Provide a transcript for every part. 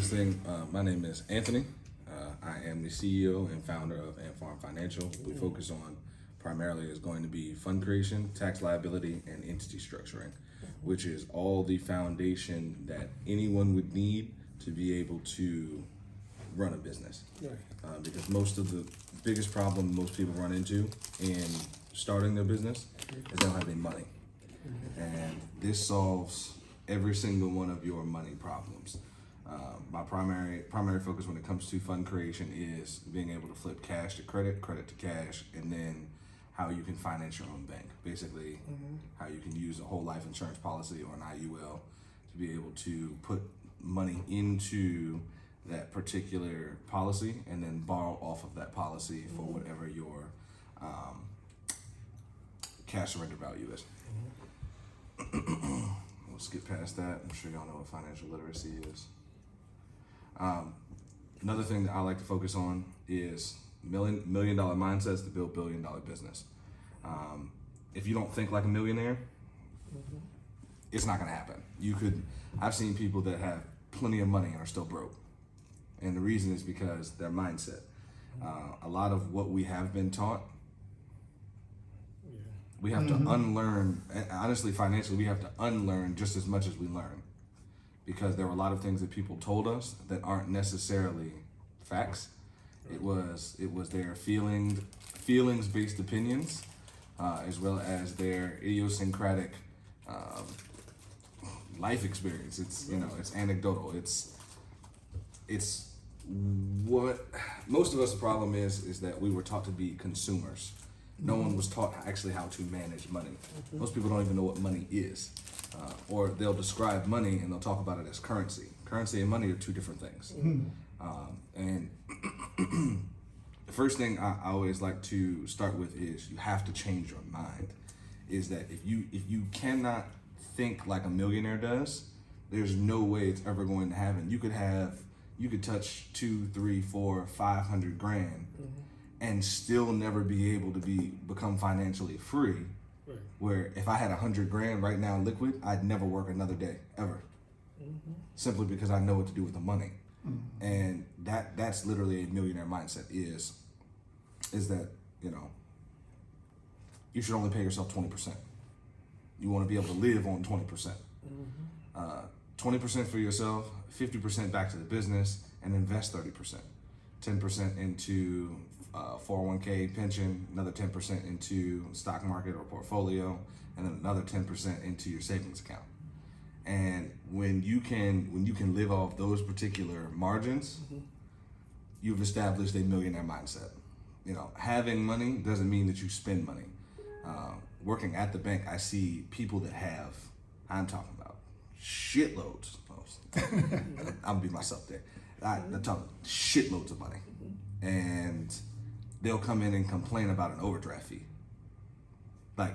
biggest thing, my name is Anthony. I am the CEO and founder of Ant Farm Financial. We focus on primarily is going to be fund creation, tax liability, and entity structuring, which is all the foundation that anyone would need to be able to run a business. Right. Because most of the biggest problem most people run into in starting their business is they don't have any money. And this solves every single one of your money problems. My primary focus when it comes to fund creation is being able to flip cash to credit, credit to cash, and then how you can finance your own bank. Basically, how you can use a whole life insurance policy or an IUL to be able to put money into that particular policy and then borrow off of that policy for whatever your cash surrender value is. We'll skip past that. I'm sure y'all know what financial literacy is. Another thing that I like to focus on is million dollar mindsets to build $1 billion business. If you don't think like a millionaire, it's not gonna happen. I've seen people that have plenty of money and are still broke. And the reason is because their mindset. A lot of what we have been taught, we have to unlearn. Honestly, financially, we have to unlearn just as much as we learn, because there were a lot of things that people told us that aren't necessarily facts. It was their feelings-based opinions, as well as their idiosyncratic life experience. It's it's anecdotal. It's what most of us, the problem is that we were taught to be consumers. No one was taught actually how to manage money. Most people don't even know what money is. Or they'll describe money and they'll talk about it as currency. Currency and money are two different things. And the first thing I always like to start with is you have to change your mind. Is that if you cannot think like a millionaire does, there's no way it's ever going to happen. You could touch 2, 3, 4, 500 grand and still never be able to become financially free. Right. Where if I had 100 grand right now liquid, I'd never work another day ever, simply because I know what to do with the money. And that's literally a millionaire mindset. Is that you should only pay yourself 20%. You want to be able to live on 20%. 20% for yourself, 50% back to the business, and invest 30%. 10% into 401k pension, another 10% into stock market or portfolio, and then another 10% into your savings account. And when you can live off those particular margins, you've established a millionaire mindset. Having money doesn't mean that you spend money. Working at the bank, I see people that have, I'm talking about shitloads. I'm gonna be myself there. I'm talking shitloads of money, and they'll come in and complain about an overdraft fee. Like,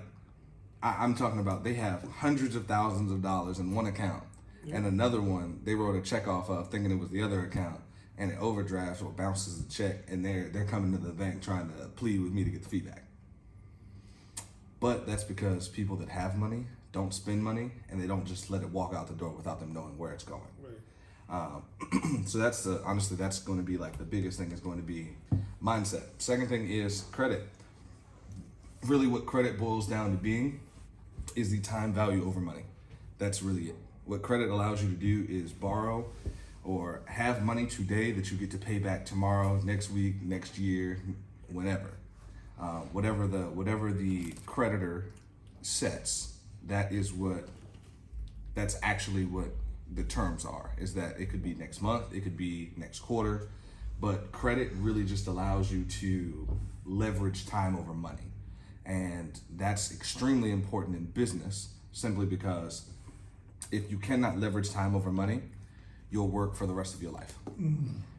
I'm talking about they have hundreds of thousands of dollars in one account, and another one they wrote a check off of thinking it was the other account, and it overdrafts or bounces the check, and they're coming to the bank trying to plead with me to get the fee back. But that's because people that have money don't spend money, and they don't just let it walk out the door without them knowing where it's going. Right. So honestly, that's going to be like the biggest thing is going to be mindset. Second thing is credit. Really what credit boils down to being is the time value over money. That's really it. What credit allows you to do is borrow or have money today that you get to pay back tomorrow, next week, next year, whenever. Whatever the creditor sets, that's actually what the terms are, is that it could be next month, it could be next quarter, but credit really just allows you to leverage time over money. And that's extremely important in business, simply because if you cannot leverage time over money, you'll work for the rest of your life.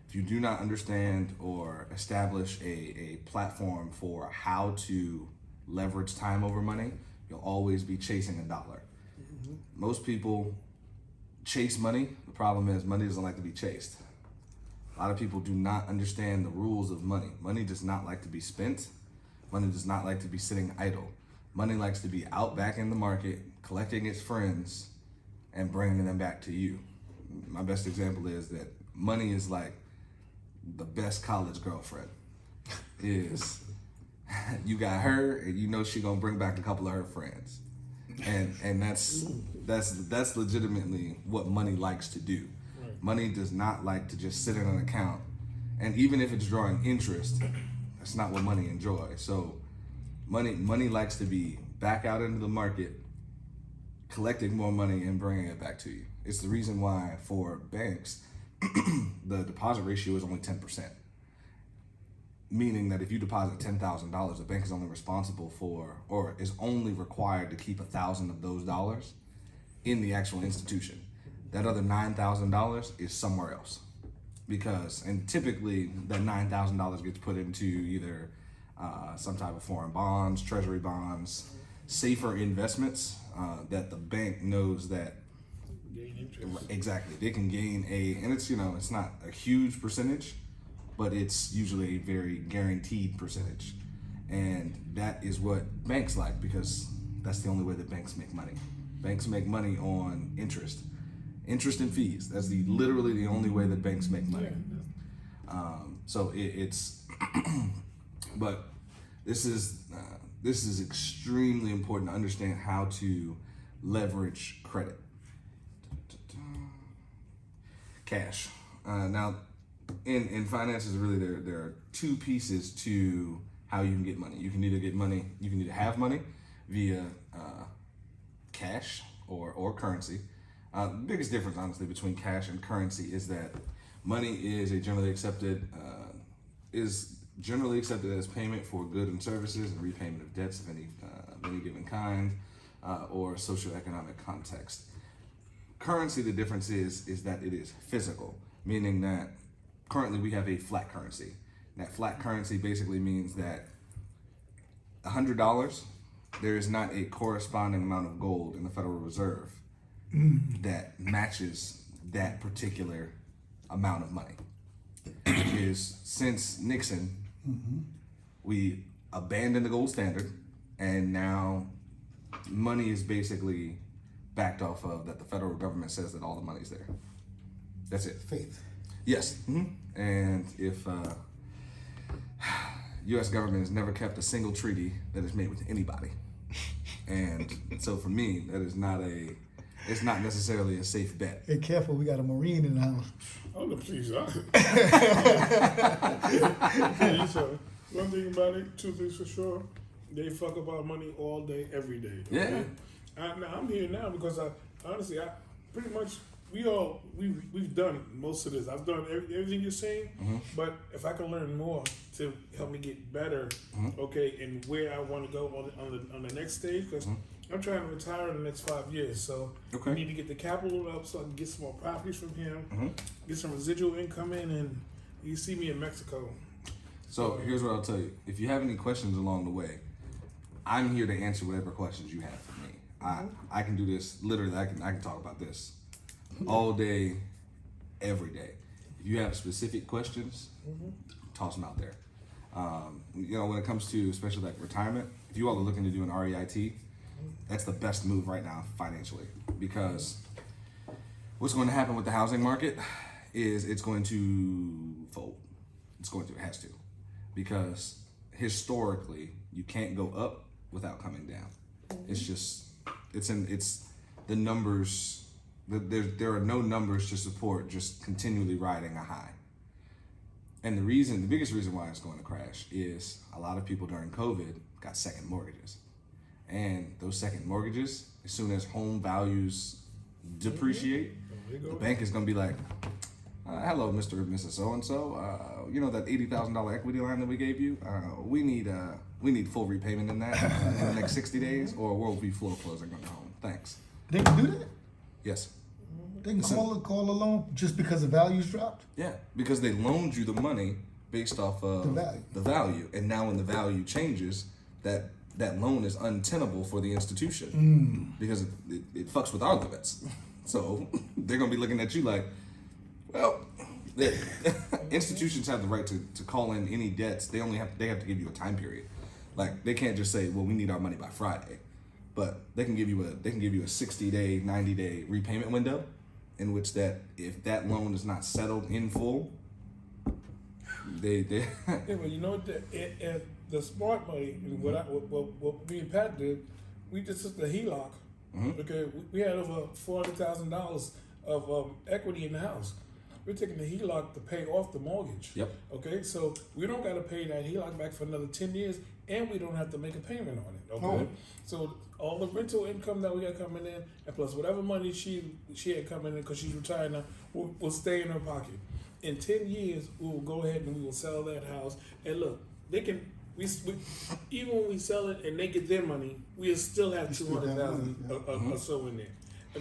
If you do not understand or establish a platform for how to leverage time over money, you'll always be chasing a dollar. Most people chase money. The problem is money doesn't like to be chased. A lot of people do not understand the rules of money. Money does not like to be spent. Money does not like to be sitting idle. Money likes to be out back in the market, collecting its friends and bringing them back to you. My best example is that money is like the best college girlfriend. Is you got her, and you know she gonna bring back a couple of her friends, and that's legitimately what money likes to do. Right. Money does not like to just sit in an account, and even if it's drawing interest, that's not what money enjoys. So, money likes to be back out into the market, collecting more money and bringing it back to you. It's the reason why for banks, the deposit ratio is only 10%. Meaning that if you deposit $10,000, the bank is only responsible for, or is only required to keep 1,000 of those dollars in the actual institution. That other $9,000 is somewhere else, and typically that $9,000 gets put into either some type of foreign bonds, treasury bonds, safer investments that the bank knows that Gain interest. exactly they can gain and it's not a huge percentage, but it's usually a very guaranteed percentage. And that is what banks like, because that's the only way that banks make money. Banks make money on interest and fees. That's literally the only way that banks make money. So it's, but this is extremely important to understand how to leverage credit. Cash. Now, in finances, really, there are two pieces to how you can get money. You can either have money via cash or currency. The biggest difference, honestly, between cash and currency is that money is generally accepted as payment for goods and services and repayment of debts of any given kind or socioeconomic context. Currency, the difference is that it is physical, meaning that currently we have a flat currency. That flat currency basically means that $100, there is not a corresponding amount of gold in the Federal Reserve that matches that particular amount of money. Because since Nixon, we abandoned the gold standard, and now money is basically backed off of that the federal government says that all the money's there. That's it. Faith. Yes. And if U.S. government has never kept a single treaty that is made with anybody, and so for me, it's not necessarily a safe bet. Hey, careful, we got a Marine in the house. Oh, no, please. So, one thing about it, two things for sure, they fuck about money all day, every day. Yeah. Now, I'm here now because honestly, pretty much, we've done most of this. I've done everything you're saying, but if I can learn more to help me get better, okay, and where I want to go on the next stage, because I'm trying to retire in the next 5 years, so Okay. I need to get the capital up so I can get some more properties from him, get some residual income in, and you see me in Mexico. So here's what I'll tell you. If you have any questions along the way, I'm here to answer whatever questions you have for me. I can do this, literally, I can talk about this all day, every day. If you have specific questions, toss them out there. When it comes to especially like retirement, if you all are looking to do an REIT, that's the best move right now financially, because what's going to happen with the housing market is it's going to fold. It has to, because historically you can't go up without coming down. It's the numbers. There are no numbers to support just continually riding a high. And the biggest reason why it's going to crash is a lot of people during COVID got second mortgages. And those second mortgages, as soon as home values depreciate, the bank is going to be like, hello, Mr. and Mrs. So-and-so, that $80,000 equity line that we gave you, we need full repayment in that in the next 60 days, or we'll be foreclosing on your home. Thanks. They can do that? Yes. They can call a loan just because the value's dropped? Yeah, because they loaned you the money based off of the value. And now when the value changes, that loan is untenable for the institution because it fucks with our limits. So they're going to be looking at you like, well, institutions have the right to call in any debts. They have to give you a time period. Like, they can't just say, well, we need our money by Friday. But they can give you a 60-day, 90-day repayment window. in which that if that loan is not settled in full, they Yeah, but you know what? The smart money, what me and Pat did, we just took the HELOC. Okay, we had over $400,000 of equity in the house. We're taking the HELOC to pay off the mortgage. Yep. Okay, so we don't got to pay that HELOC back for another 10 years, and we don't have to make a payment on it. Okay, Oh. so all the rental income that we got coming in, and plus whatever money she had coming in because she's retired now, will stay in her pocket. In 10 years, we will go ahead and we will sell that house. And look, they can. We even when we sell it and they get their money, we'll still have still have 200,000 money, or so in there.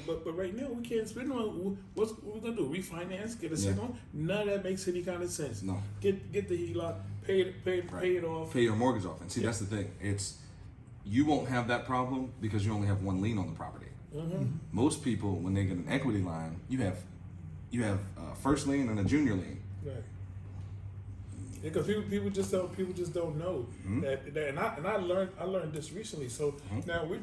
But right now we can't spend on what we gonna do? Refinance? Get a Yeah. second one? None of that makes any kind of sense. No. Get the HELOC, pay it off. pay your mortgage off. And see, that's the thing. It's you won't have that problem because you only have one lien on the property. Most people, when they get an equity line, you have first lien and a junior lien. Right. Because people just don't know that and I learned this recently. So now we're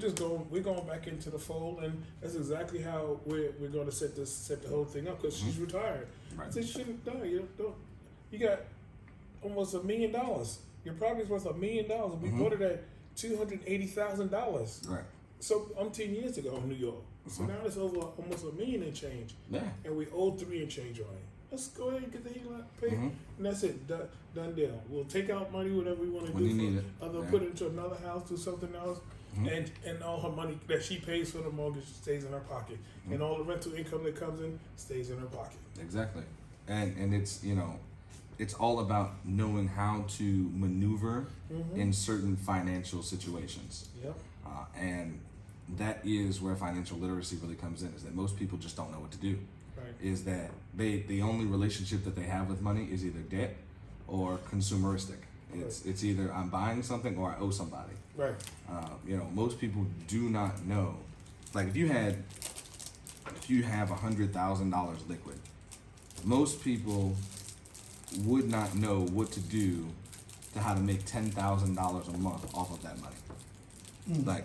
going back into the fold, and that's exactly how we're going to set the whole thing up because she's retired. Right. I said, you got almost $1 million. Your property's worth $1 million. We bought it at $280,000. Right. So 10 years ago in New York. So now it's over almost $1 million and change. Yeah. And we owe 3 and change on it. Let's go ahead and get the HELOC paid, and that's it. Done deal. We'll take out money, whatever we want to When do. you need it. Other Yeah. put it into another house, do something else, and all her money that she pays for the mortgage stays in her pocket, and all the rental income that comes in stays in her pocket. Exactly. And it's it's all about knowing how to maneuver in certain financial situations. Yep. And that is where financial literacy really comes in, is that most people just don't know what to do. Right. Is that the only relationship that they have with money is either debt or consumeristic. It's either I'm buying something or I owe somebody. Right. Most people do not know. Like if you have $100,000 liquid, most people would not know what to do to how to make $10,000 a month off of that money. Like,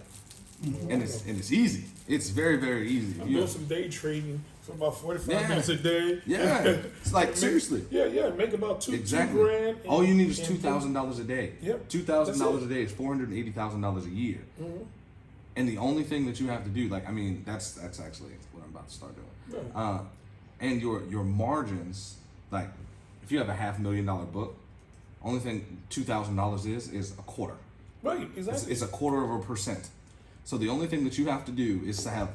and it's easy. It's very, very easy. I'm doing some day trading for about 45 minutes a day. Yeah, it's like seriously. Yeah, make about two Exactly. $2,000. All you need is and- $2,000 a day. Yep. $2,000 a day is $480,000 a year. And the only thing that you have to do, that's actually what I'm about to start doing. Right. And your margins, like if you have a $500,000 book, only thing $2,000 is a quarter. Right, exactly. It's a quarter of a percent. So the only thing that you have to do is to have,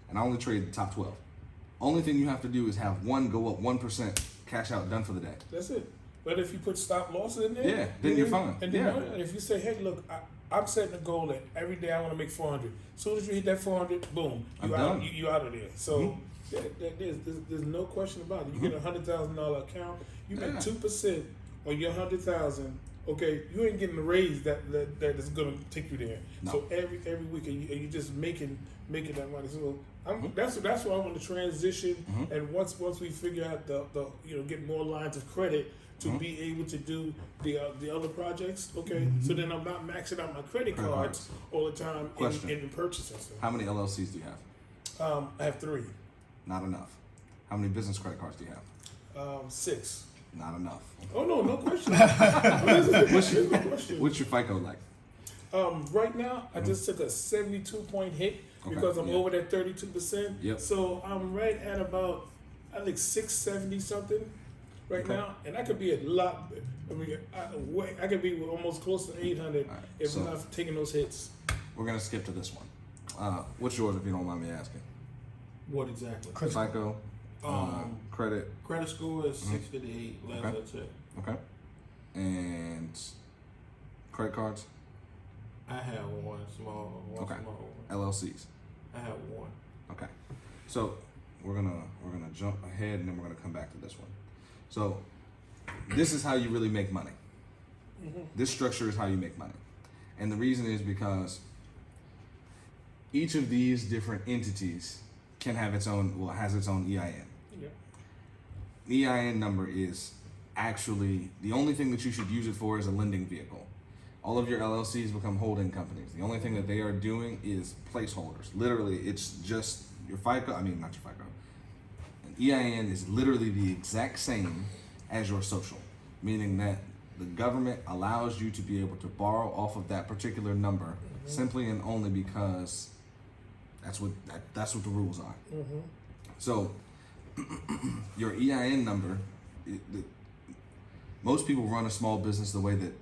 and I only trade the top 12. Only thing you have to do is have one go up 1%, cash out, done for the day. That's it. But if you put stop losses in there, Yeah, then you're fine. And Yeah. then if you say, hey, look, I'm setting a goal that every day I want to make 400. As soon as you hit that 400, boom, I'm you out. done. You out of there. So there's no question about it. You get $100,000 account, you make 2% on your 100,000. Okay, you ain't getting the raise that is gonna take you there. No. So every week, and you just making that money. So that's why I want to transition. And once we figure out the get more lines of credit to be able to do the other projects. Okay, so then I'm not maxing out my credit cards all the time Question. in purchasing stuff. How many LLCs do you have? I have 3, Not enough. How many business credit cards do you have? 6. Not enough. Oh no question. There's no question. What's your FICO like? Right now, I just took a 72-point hit because I'm yeah. over that 32%. Yep. So I'm right at about, I think 670 something right Okay. now, and I could be a lot. I mean, I could be almost close to 800 All right, if so- I'm not taking those hits. We're gonna skip to this one. What's yours, if you don't mind me asking? What exactly? FICO, credit, Credit score is 658. Last Okay. I checked. okay, and credit cards, I have one small Okay. one. LLCs. I have one. Okay, so we're gonna jump ahead and then we're gonna come back to this one. So this is how you really make money. This structure is how you make money, and the reason is because each of these different entities can have has its own EIN. Yeah. The EIN number is actually the only thing that you should use it for is a lending vehicle. All of your LLCs become holding companies. The only thing that they are doing is placeholders. Literally, it's just your FICO. I mean, not your FICO. EIN is literally the exact same as your social, meaning that the government allows you to be able to borrow off of that particular number simply and only because that's what the rules are. So your EIN number, most people run a small business the way that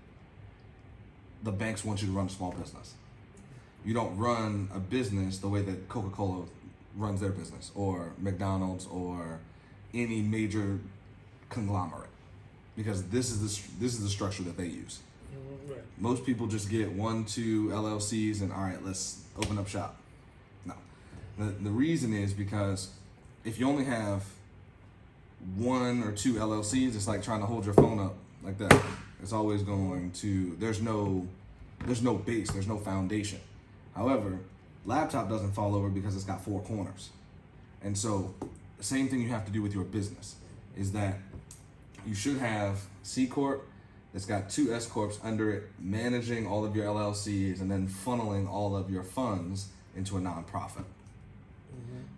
the banks want you to run a small business. You don't run a business the way that Coca-Cola runs their business, or McDonald's, or any major conglomerate, because this is the structure that they use. Right. Most people just get 1, 2 LLCs and all right, let's open up shop. No, the reason is because if you only have 1 or 2 LLCs, it's like trying to hold your phone up like that. It's always going to, there's no base, there's no foundation. However, laptop doesn't fall over because it's got 4 corners. And so the same thing you have to do with your business is that you should have C Corp that's got 2 S Corps under it, managing all of your LLCs and then funneling all of your funds into a nonprofit.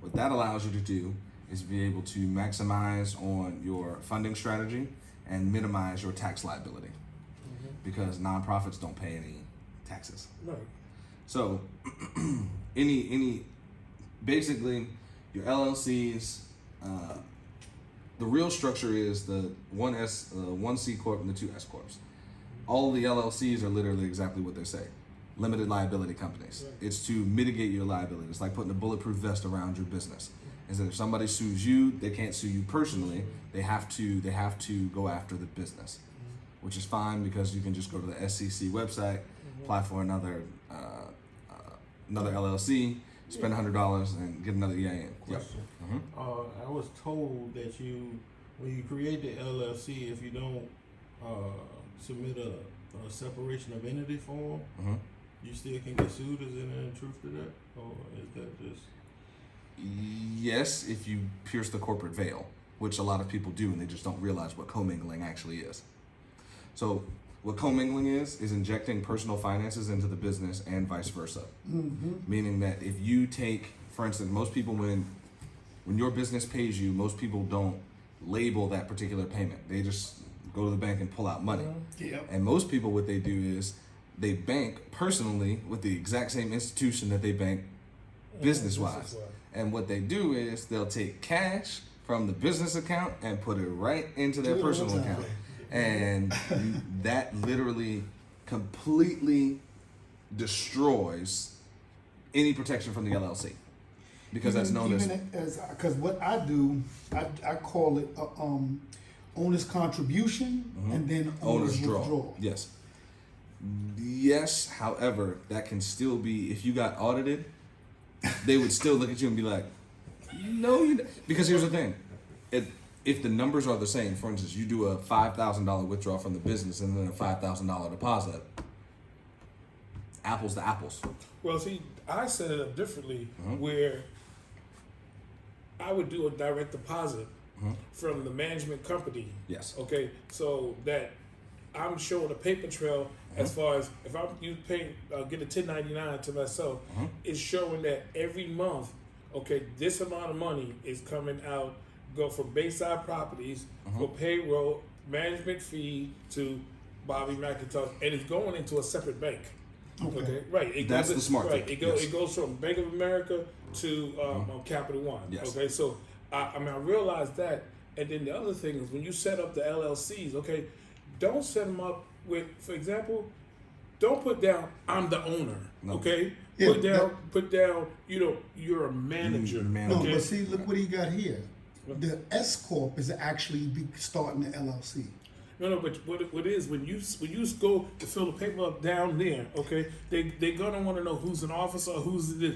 What that allows you to do is be able to maximize on your funding strategy and minimize your tax liability, because nonprofits don't pay any taxes. Right. So basically your LLCs, the real structure is the 1 C Corp and the 2 S Corps. All the LLCs are literally exactly what they say. Limited liability companies. Right. It's to mitigate your liability. It's like putting a bulletproof vest around your business. Is that if somebody sues you, they can't sue you personally. They have to go after the business, which is fine because you can just go to the SEC website, apply for another LLC, spend $100 and get another EIN. Yep. Question. I was told that when you create the LLC, if you don't submit a separation of entity form, you still can get sued. Is there any truth to that, or is that just? Yes, if you pierce the corporate veil, which a lot of people do, and they just don't realize what commingling actually is. So what commingling is injecting personal finances into the business and vice versa. Meaning that if you take, for instance, most people when your business pays you, most people don't label that particular payment. They just go to the bank and pull out money. Yep. And most people, what they do is they bank personally with the exact same institution that they bank business-wise. And what they do is they'll take cash from the business account and put it right into their personal account. And that literally completely destroys any protection from the LLC, because that's known as because what I do, I call it owner's contribution and then owner's withdrawal. Yes, however, that can still be, if you got audited, they would still look at you and be like, no, you don't. Because here's the thing. If the numbers are the same, for instance, you do a $5,000 withdrawal from the business and then a $5,000 deposit, apples to apples. Well, see, I set it up differently where I would do a direct deposit from the management company. Yes. Okay, so that I'm showing a paper trail as far as if I'm get a 1099 to myself, it's showing that every month, okay, this amount of money is coming out, go from Bayside Properties for payroll, management fee to Bobby McIntosh, and it's going into a separate bank. Okay, right. That's the smart thing. It goes from Bank of America to Capital One. Yes. Okay, so I realized that, and then the other thing is when you set up the LLCs, okay, don't set them up with, for example, don't put down I'm the owner. No. Okay, Yeah, put down you're a manager. No, Okay? but see, look what he got here. The S Corp is actually starting the LLC. No, but what it is when you go to fill the paper up down there, okay, they're gonna want to know who's an officer, who's this.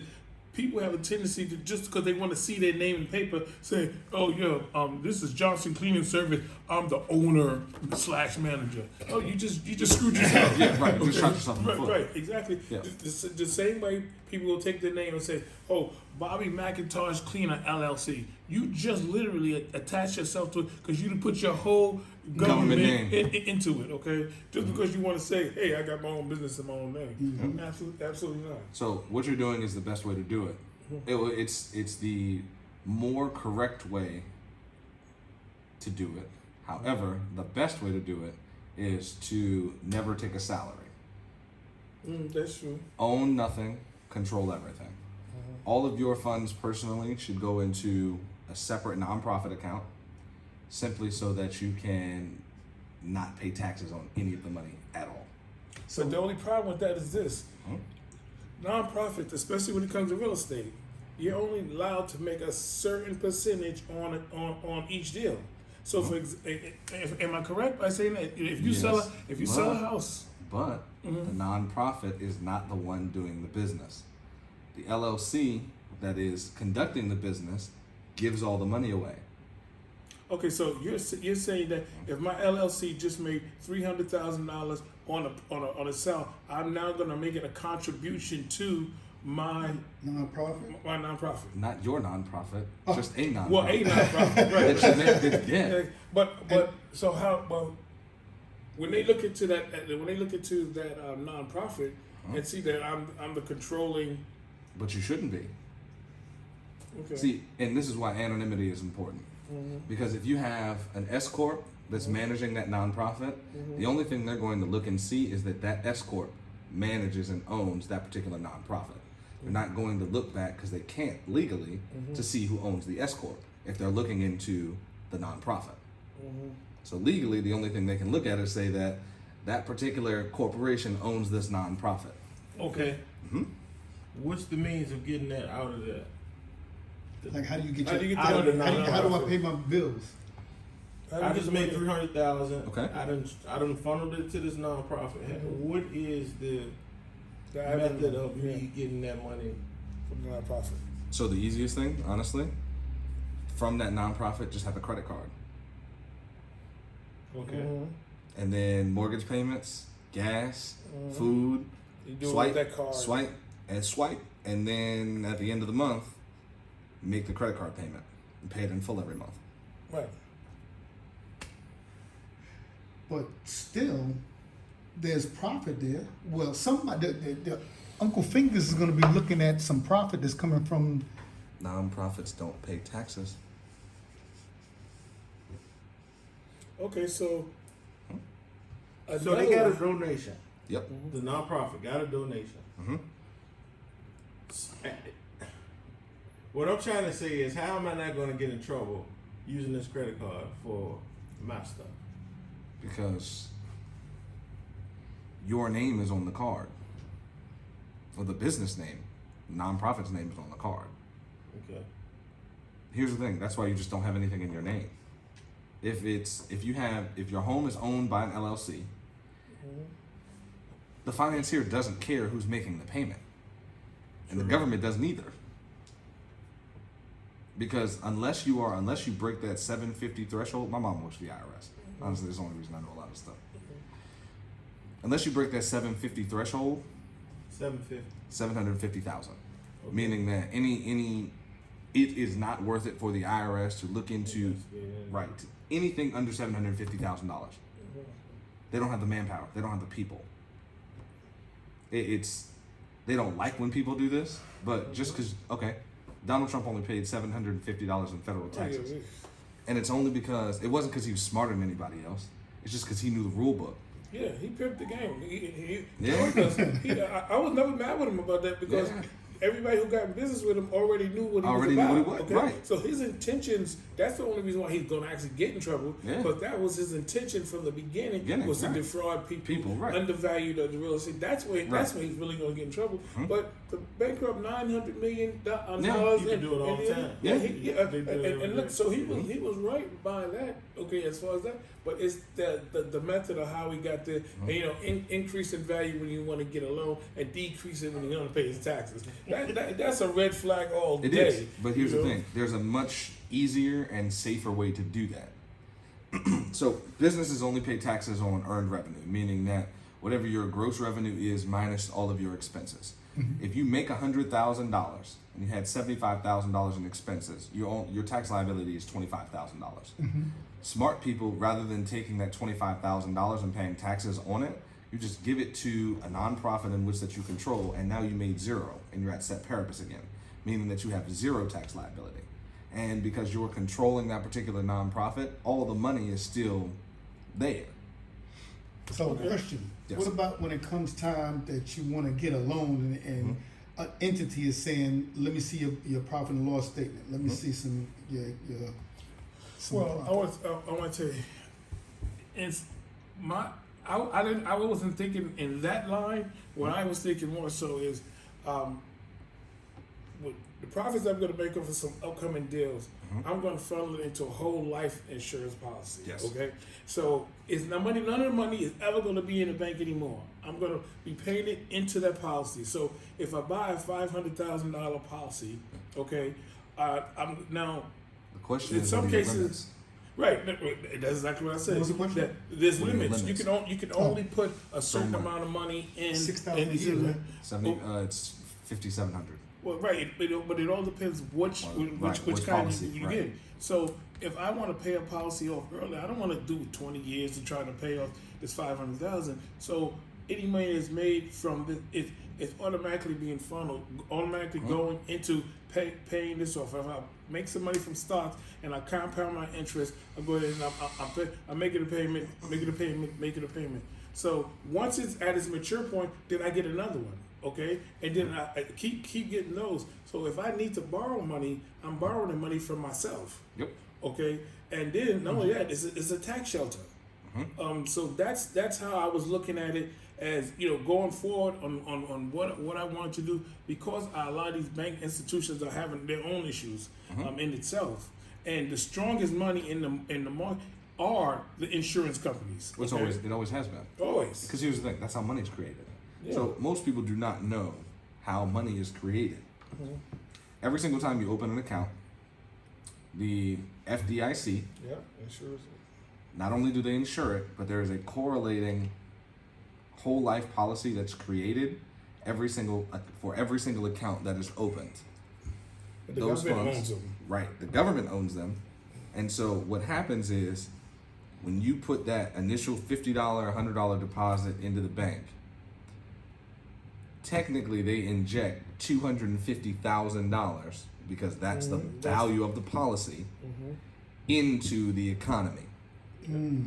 People have a tendency to, just because they want to see their name in paper, say, "Oh yeah, this is Johnson Cleaning Service. I'm the owner / manager." Oh, you just screwed yourself. Yeah, right. You just shot yourself in the foot. Right, exactly. Yeah. The same way people will take their name and say, "Oh, Bobby McIntosh Cleaner LLC." You just literally attach yourself to it because you put your whole government name into it. Okay, just because you want to say, "Hey, I got my own business in my own name." Absolutely not. So what you're doing is the best way to do it. It's the more correct way to do it. However, the best way to do it is to never take a salary. That's true. Own nothing, control everything. All of your funds personally should go into a separate nonprofit account, simply so that you can not pay taxes on any of the money at all. So the only problem with that is this: Hmm? nonprofits, especially when it comes to real estate, you're only allowed to make a certain percentage on each deal. So, for am I correct by saying that if you sell a house, But the nonprofit is not the one doing the business. The LLC that is conducting the business gives all the money away. okay, so you're saying that if my LLC just made $300,000 on a sale, I'm now going to make it a contribution to my Nonprofit. Not your nonprofit, just a nonprofit. well, a nonprofit, right? That you make yeah. Yeah, but so how? Well, when they look into that nonprofit and see that I'm the controlling. But you shouldn't be. Okay. See, and this is why anonymity is important. Because if you have an S corp that's managing that nonprofit, the only thing they're going to look and see is that S corp manages and owns that particular nonprofit. They're not going to look back, because they can't legally, to see who owns the S corp if they're looking into the nonprofit. So legally, the only thing they can look at is say that that particular corporation owns this nonprofit. Okay. What's the means of getting that out of that? Like, how do you get How do you get how, the do, money? how do I pay my bills? I just made $300,000. Okay. I done funneled it to this nonprofit. What is the The method of me getting that money? from the nonprofit. So the easiest thing, honestly, from that nonprofit, just have a credit card. Okay. And then mortgage payments, gas, food, You do it swipe, with that card. swipe, and then at the end of the month, make the credit card payment and pay it in full every month. Right. But still, there's profit there. Well, somebody, the Uncle Fingers is going to be looking at some profit that's coming from. Nonprofits don't pay taxes. Okay, so. So they got a donation. Yep. The nonprofit got a donation. What I'm trying to say is, how am I not going to get in trouble using this credit card for my stuff? Because your name is on the card. Or the business name, nonprofit's name is on the card. Okay. Here's the thing, that's why you just don't have anything in your name. If your home is owned by an LLC, the financier doesn't care who's making the payment. And the government doesn't either. Because unless you break that 750 threshold, my mom works for the IRS. Honestly, that's the only reason I know a lot of stuff. Unless you break that 750 threshold, 750. 750,000, Okay. meaning that it is not worth it for the IRS to look into right anything under $750,000. They don't have the manpower. They don't have the people. They don't like when people do this, but just because Donald Trump only paid $750 in federal taxes, and it's only because it wasn't because he was smarter than anybody else. It's just because he knew the rule book. Yeah, he pimped the game. Yeah. I was never mad with him about that because everybody who got in business with him already knew what he was about. Okay? Right. So his intentions, that's the only reason why he's going to actually get in trouble. Yeah. But that was his intention from the beginning was to defraud people, right. undervalue the real estate. That's where he's really going to get in trouble. But to bankrupt $900 million You can do it all the time. And look, so he was right by that. Okay, as far as that, but it's the method of how he got the increase in value when you want to get a loan and decrease it when you want to pay his taxes. That's a red flag all day. It is, but here's the thing: there's a much easier and safer way to do that. So businesses only pay taxes on earned revenue, meaning that whatever your gross revenue is minus all of your expenses. If you make $100,000 and you had $75,000 in expenses, your tax liability is $25,000. Smart people, rather than taking that $25,000 and paying taxes on it, you just give it to a nonprofit in which that you control, and now you made zero, and you're at set paribus again, meaning that you have zero tax liability. And because you're controlling that particular nonprofit, all the money is still there. So question, Yes. what about when it comes time that you wanna get a loan and an entity is saying, let me see your profit and loss statement, let me see some, your some Well, profit. I want to tell you, it's I wasn't thinking in that line. What I was thinking more so is, with the profits I'm going to make off of some upcoming deals, I'm going to funnel it into a whole life insurance policy. Yes. Okay. So it's none of the money is ever going to be in the bank anymore. I'm going to be paying it into that policy. So if I buy a $500,000 policy, okay, I'm now. The question In is, some what are your cases, limits? right? That's exactly what I said. What was the question? That there's What are your limits. limits? You can only put a certain much. amount of money in. 6,000 a in- year, right? 70, it's 5,700. Well, right, but it all depends which Right, which which kind policy, you right. get. So if I want to pay a policy off early, I don't want to do 20 years to try to pay off this 500,000. So any money that's made from this, it's automatically being funneled, automatically going into paying this off. If I make some money from stocks and I compound my interest, I go ahead and I'm making a payment, making a payment, making a payment. So once it's at its mature point, then I get another one. Okay, and then I keep getting those. So if I need to borrow money, I'm borrowing the money from myself. Yep. Okay, and then not only that, it's a tax shelter. So that's how I was looking at it, as going forward on what I wanted to do, because a lot of these bank institutions are having their own issues in itself, and the strongest money in the market are the insurance companies. It's okay? it always has been. Always. Because here's the thing, that's how money is created. Yeah. So most people do not know how money is created. Every single time you open an account, the FDIC, Yeah, insurance. not only do they insure it, but there is a correlating whole life policy that's created for every single account that is opened. But the Those government funds, owns them. right? The government owns them, and so what happens is when you put that initial $50, $100 deposit into the bank, technically they inject $250,000 because that's the value of the policy into the economy,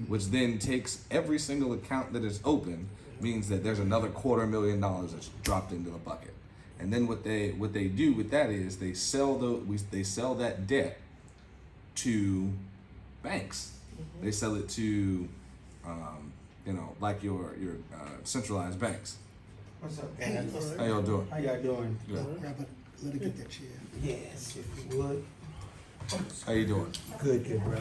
which then takes every single account that is open, means that there's another $250,000 that's dropped into the bucket. And then what they do with that is they sell that debt to banks. They sell it to like your centralized banks. What's up, guys? How y'all doing? How y'all doing? Good. Grab it, let her get that chair. Yes, if you would. How you doing? Good, brother.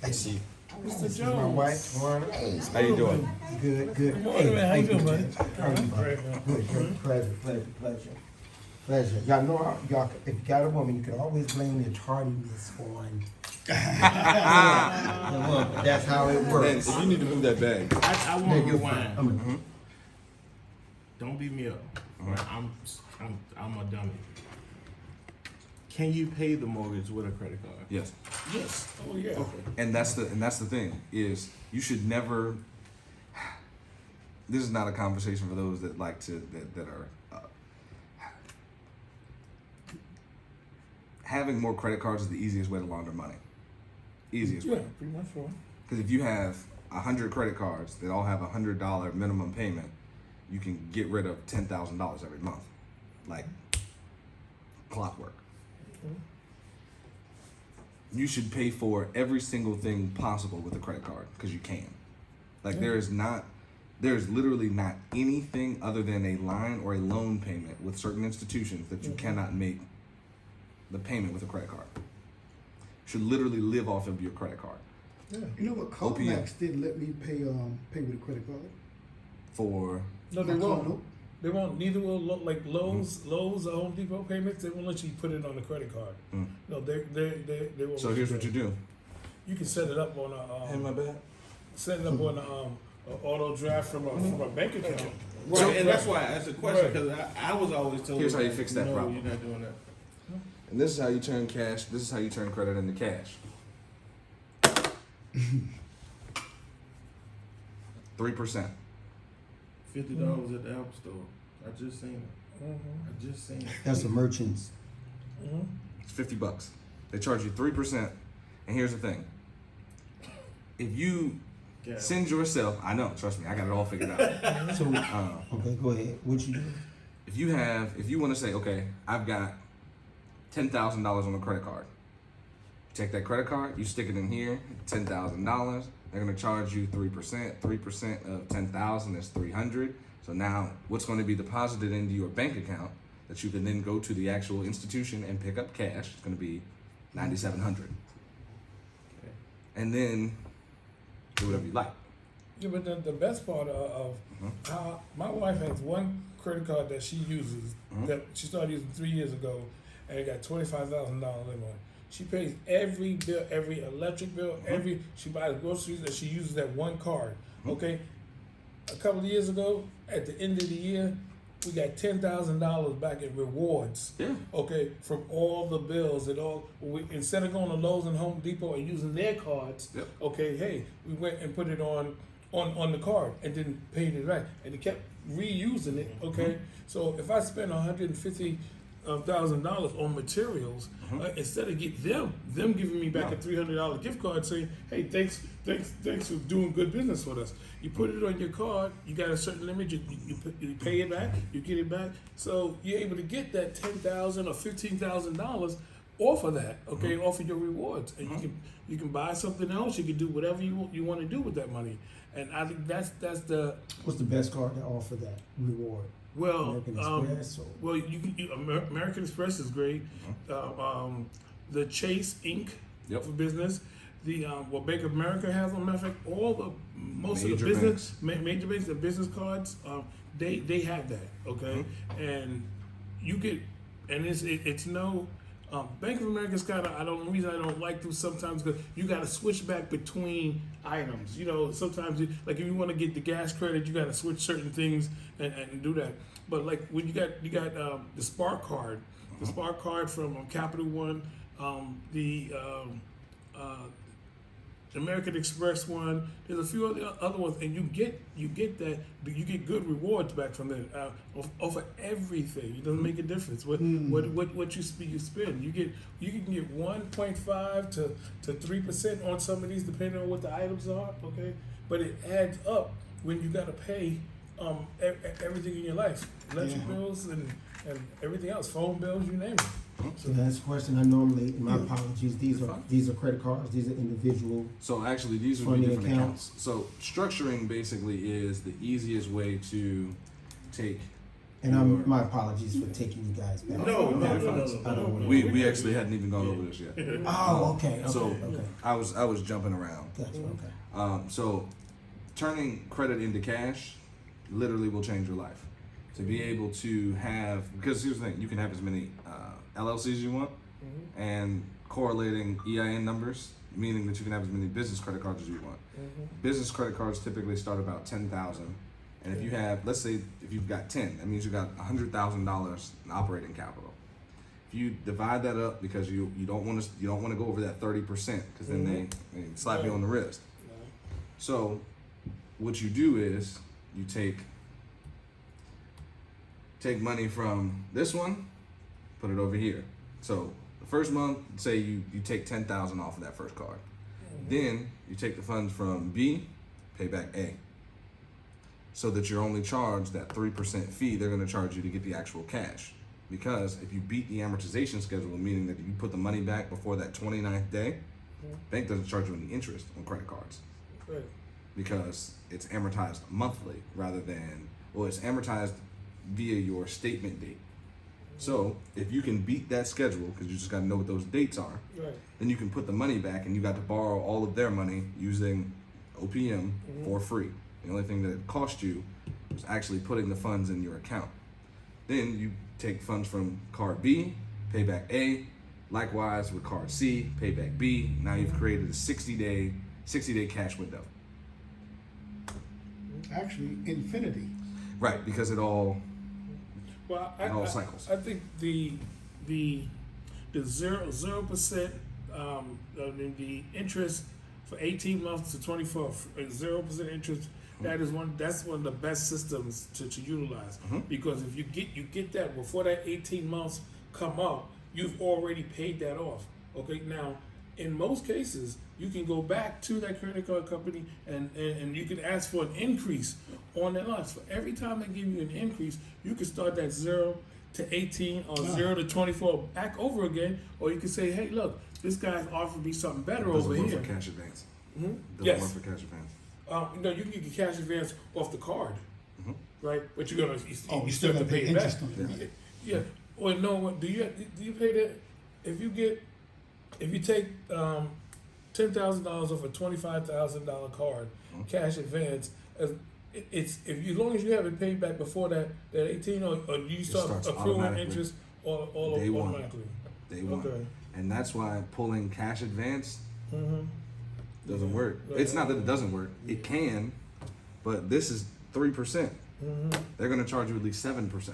Thank you. Mr. This is my Jones. wife, Tawana. How you doing? Good. Good morning, man. How you doing, buddy? How you Great, man. Good. Pleasure. Y'all know, if you got a woman, you can always blame the tardiness on the woman. That's how it works. you need to move that bag. I want Yeah, to you're rewind. fine. Don't beat me up. Right? I'm a dummy. Can you pay the mortgage with a credit card? Yes. Yes. Oh yeah. And that's the thing is you should never. This is not a conversation for those that like to that are having more credit cards is the easiest way to launder money. Easiest Yeah, way. pretty much so. Because if you have 100 credit cards that all have $100 minimum payment, you can get rid of $10,000 every month, like clockwork. You should pay for every single thing possible with a credit card because you can. Like there is literally not anything other than a line or a loan payment with certain institutions that you cannot make the payment with a credit card. You should literally live off of your credit card. Yeah. You know what, OPM. CarMax didn't let me pay with a credit card. For No, they My car won't. note. They won't. Neither will like Lowe's or Home Depot payments. They won't let you put it on a credit card. No, they won't. so let here's do what you that. do. You can set it up on a bad. set it up on a auto draft from a bank account. Right, and that's why I asked the question, Right. because I was always told. Here's how you fix that no, problem. You're not doing that. And this is how you turn cash. This is how you turn credit into cash. 3%. $50 at the Apple Store. I just seen it. I just seen it. That's the merchants. It's $50. They charge you 3%. And here's the thing: if you send yourself, I know, trust me, I got it all figured out. So, okay, go ahead. What you do? If you want to say, okay, I've got $10,000 on a credit card. Take that credit card, you stick it in here, $10,000. They're gonna charge you 3%. 3% of 10,000 is 300. So now, what's going to be deposited into your bank account that you can then go to the actual institution and pick up cash? It's gonna be 9,700. And then do whatever you like. Yeah, but the best part of how my wife has one credit card that she uses that she started using 3 years ago, and it got $25,000 limit on it. She pays every bill, every electric bill, she buys groceries, and she uses that one card. Okay, a couple of years ago, at the end of the year, we got $10,000 back in rewards. Yeah. Okay, from all the bills and all. Instead of going to Lowe's and Home Depot and using their cards, Yep. okay, hey, we went and put it on the card and then paid it back, and they kept reusing it. Okay, so if I spend $150,000 on materials, instead of them giving me back a $300 gift card saying, hey, thanks for doing good business with us. You put it on your card, you got a certain limit, you pay it back, you get it back, so you're able to get that $10,000 or $15,000 off of that, okay, off of your rewards, and you can buy something else, you can do whatever you want to do with that money, and I think that's the What's the best card to offer that reward? well, American Express or? well, American Express is great. The Chase Inc. Yep. for business. The what Bank of America has on matter of fact, most of the Major business major banks, the business cards, they have that. Okay, and you get, and it's no. Bank of America's kind of, the reason I don't like them sometimes because you got to switch back between items. You know, sometimes like if you want to get the gas credit, you got to switch certain things and do that. But like when you got the Spark card, from Capital One, the American Express one. There's a few other ones, and you get good rewards back from them off of everything. It doesn't make a difference what you spend. You can get 1.5 to 3% on some of these, depending on what the items are. Okay, but it adds up when you got to pay everything in your life, electric bills and everything else, phone bills, you name it. So that's a question I normally, my apologies, these are credit cards, these are individual. So actually, these would be Funding different accounts. accounts. So structuring basically is the easiest way to take. And my apologies for taking you guys back. No. I don't wanna- We actually hadn't even gone over this yet. Oh, okay. So okay. I was jumping around. Gotcha, okay. So turning credit into cash literally will change your life. To be able to have, because here's the thing, you can have as many LLCs as you want, and correlating EIN numbers, meaning that you can have as many business credit cards as you want. Business credit cards typically start about 10,000, and if you have, let's say, if you've got 10, that means you got $100,000 in operating capital. If you divide that up, because you don't want to go over that 30%, because then they slap you on the wrist. So what you do is you take money from this one, put it over here. So the first month, say you take 10,000 off of that first card. Then you take the funds from B, pay back A. So that you're only charged that 3% fee they're going to charge you to get the actual cash. Because if you beat the amortization schedule, meaning that if you put the money back before that 29th day, bank doesn't charge you any interest on credit cards. Right. Because it's amortized monthly rather than, it's amortized via your statement date. So if you can beat that schedule, because you just got to know what those dates are, Right. then you can put the money back and you got to borrow all of their money using OPM for free. The only thing that it cost you was actually putting the funds in your account. Then you take funds from card B, pay back A. Likewise with card C, pay back B. Now you've created a 60-day cash window. Actually, infinity. Right, because it all Well, cycles. I think the 0%, the interest for 18 months to 24, 0% interest. That's one of the best systems to utilize, because if you get that before that 18 months come up, you've already paid that off. Okay, now in most cases, you can go back to that credit card company and you can ask for an increase on that line. So every time they give you an increase, you can start that 0 to 18 or 0 to 24 back over again, or you can say, hey, look, this guy's offered me something better Doesn't over work here. for cash advance. Doesn't Yes. work for cash advance. No, you can get your cash advance off the card, right? But you're gonna You still gotta pay it back. interest on it. Yeah. Or no, what do you pay that if you take $10,000 off a $25,000 card, cash advance, it's as long as you haven't paid back before that 18 or you start starts accruing automatically. interest all Day one. automatically. Day one. Okay. And that's why pulling cash advance doesn't work. Right. It's not that it doesn't work. It can, but this is 3%. They're gonna charge you at least 7%.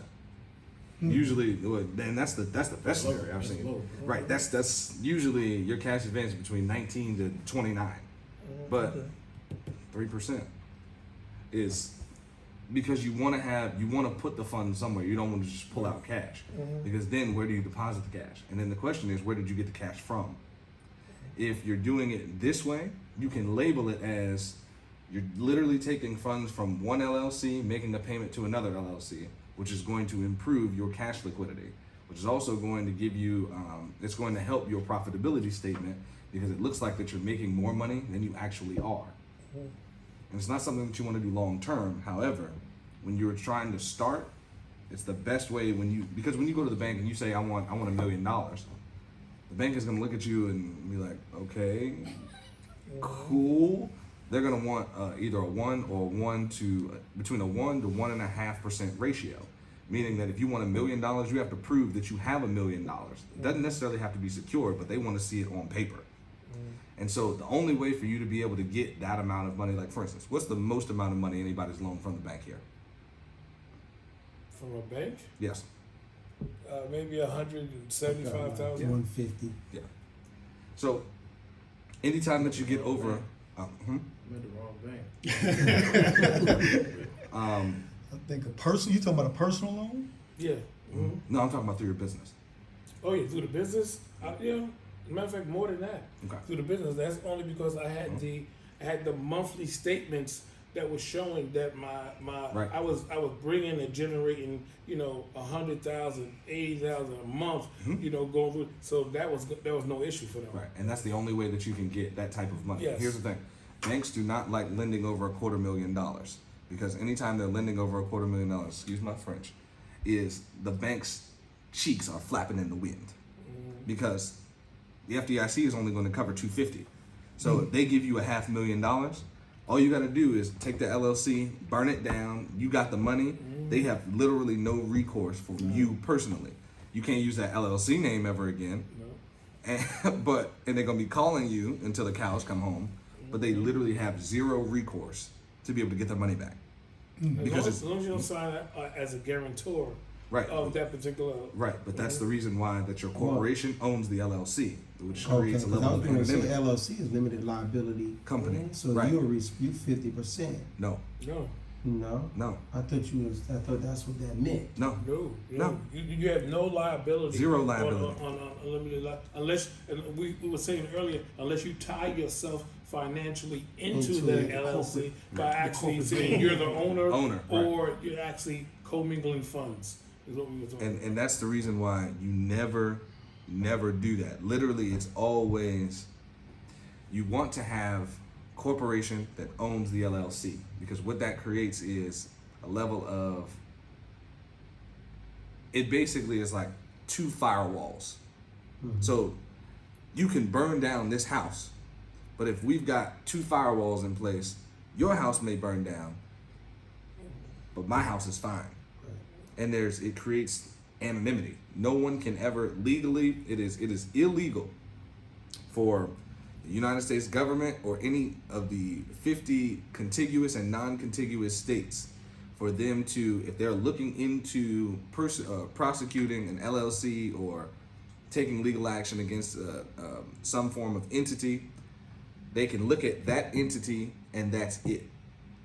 Usually, and that's the best scenario I've That's seen. low. Right. That's usually your cash advance is between 19 to 29, but 3% is because you want to put the funds somewhere. You don't want to just pull out cash because then where do you deposit the cash? And then the question is, where did you get the cash from? If you're doing it this way, you can label it as you're literally taking funds from one LLC, making a payment to another LLC, which is going to improve your cash liquidity, which is also going to give you, it's going to help your profitability statement because it looks like that you're making more money than you actually are. And it's not something that you want to do long term. However, when you're trying to start, it's the best way because when you go to the bank and you say, I want $1 million, the bank is going to look at you and be like, okay, cool. They're going to want either between a 1 to 1.5% ratio, meaning that if you want $1 million, you have to prove that you have $1 million. It doesn't necessarily have to be secured, but they want to see it on paper. And so the only way for you to be able to get that amount of money, like for instance, what's the most amount of money anybody's loaned from the bank here? From a bank, Yes. maybe 175,000. 150. Yeah. So anytime that you get over, I'm at the wrong bank. I think you talking about a personal loan? Yeah. no, I'm talking about through your business. Oh yeah, through the business. Yeah. Matter of fact, more than that. Okay. Through the business. That's only because I had the monthly statements that was showing that my Right. I was bringing and generating 100,000, 80,000 a month. Going through. So there was no issue for them. Right, and that's the only way that you can get that type of money. Yes. Here's the thing: banks do not like lending over $250,000 because anytime they're lending over $250,000, excuse my French, is the bank's cheeks are flapping in the wind because the FDIC is only going to cover $250,000. So if they give you $500,000, all you got to do is take the LLC, burn it down. You got the money. They have literally no recourse for you personally. You can't use that LLC name ever again. And they're gonna be calling you until the cows come home, but they literally have zero recourse to be able to get their money back. Because As long as you don't sign as a guarantor Right. of that particular. Right, but that's the reason why that your corporation owns the LLC, which Okay, creates a because I level was of going to say anonymity. LLC is limited liability. Company, So right? you 50%. No, No, No, I thought that's what that meant. no. no. You have no liability. Zero liability. on unlimited unless, and we were saying earlier, unless you tie yourself financially into Into the the LLC by corporate- actually corporate saying vein. you're the owner, Owner, right. or you're actually commingling funds. Is what we were talking. And that's the reason why you never do that. Literally, it's always you want to have corporation that owns the LLC because what that creates is a level of it basically is like two firewalls. So you can burn down this house, but if we've got two firewalls in place, your house may burn down, but my house is fine. And it creates anonymity. No one can ever legally, it is illegal for the United States government or any of the 50 contiguous and non-contiguous states for them to, if they're looking into prosecuting an LLC or taking legal action against some form of entity, they can look at that entity and that's it.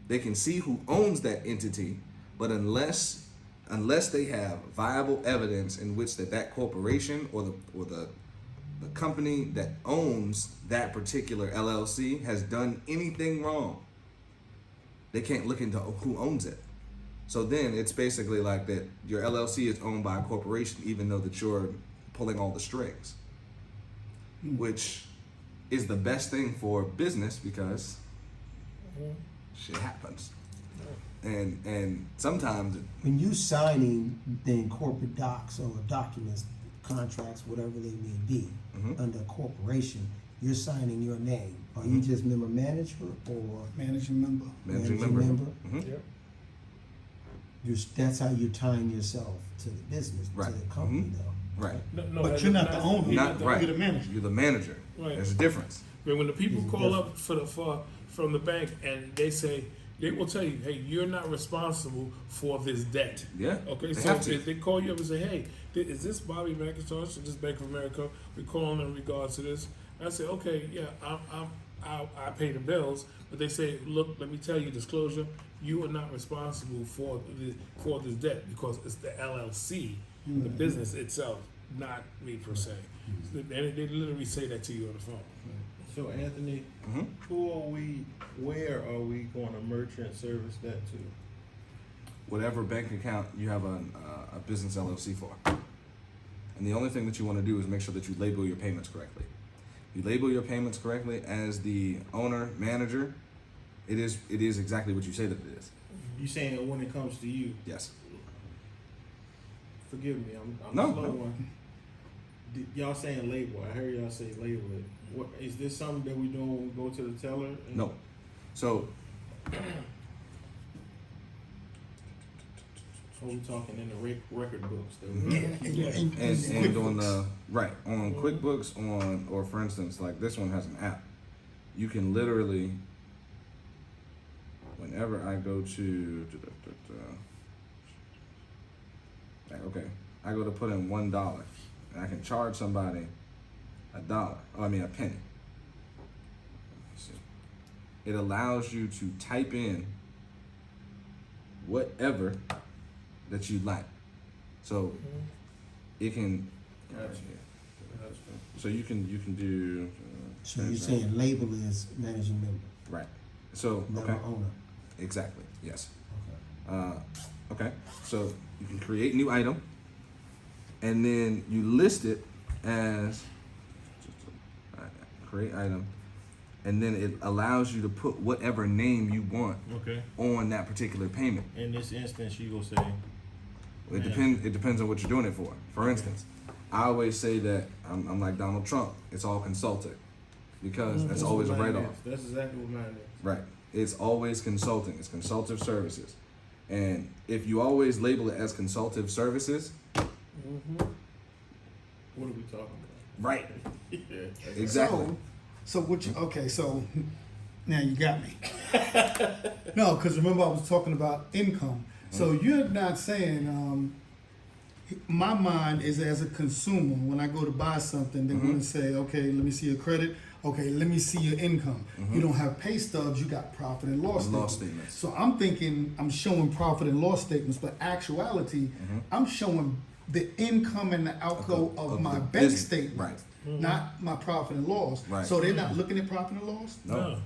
They can see who owns that entity, but unless they have viable evidence in which that corporation or the the company that owns that particular LLC has done anything wrong, they can't look into who owns it. So then it's basically like that your LLC is owned by a corporation, even though that you're pulling all the strings, which is the best thing for business because shit happens. And sometimes When you signing then corporate docs or documents, contracts, whatever they may be, under a corporation, you're signing your name. Are you just member manager or Managing member. managing member. Yep. That's how you're tying yourself to the business, Right. to the company though. Right. No, But you're not the owner. Not right. You're the manager. You're the manager. Right. There's a difference. But when the people It's call up from the bank and they say, they will tell you, hey, you're not responsible for this debt. Yeah, Okay, they so have to. if they call you up and say, hey, is this Bobby McIntosh or this Bank of America? We're calling in regards to this. I say, okay, yeah, I pay the bills, but they say, look, let me tell you, disclosure, you are not responsible for this debt because it's the LLC, the business itself, not me per se. And they literally say that to you on the phone. So Anthony, where are we going to merchant service that to? Whatever bank account you have a business LLC for. And the only thing that you want to do is make sure that you label your payments correctly. You label your payments correctly as the owner, manager, it is exactly what you say that it is. You saying that when it comes to you, Yes. forgive me, I'm No, a slow no. one. Y'all saying label, I heard y'all say label it. What, is this something that we doing when we go to the teller? and- No. So Or we talking in the record books? That we and on the right on QuickBooks or for instance like this one has an app. You can literally whenever I go to okay, I go to put in $1 and I can charge somebody a penny. It allows you to type in whatever that you like. So it can Gotcha. so you can do So you're saying label is managing member, right. So never okay. owner. Exactly. Yes. Okay. Okay. So you can create new item, and then you list it as create item, and then it allows you to put whatever name you want Okay. on that particular payment. In this instance, you gonna say, It depends. It depends on what you're doing it for. For instance, I always say that I'm like Donald Trump. It's all consulting because that's always a what mine write-off. is. That's exactly what mine is. Right. It's always consulting. It's consultative services. And if you always label it as consultative services, What are we talking about? right. Yeah. Exactly. So what you, okay, so now you got me. No, because remember I was talking about income. So you're not saying, my mind is as a consumer, when I go to buy something, they're going to say, okay, let me see your credit. Okay, let me see your income. You don't have pay stubs, you got profit and loss Loss statements. statements. So I'm thinking I'm showing profit and loss statements, but actuality, I'm showing the income and the outgo of my the bank business. statement, Right. not my profit and loss. Right. So they're not looking at profit and loss? No.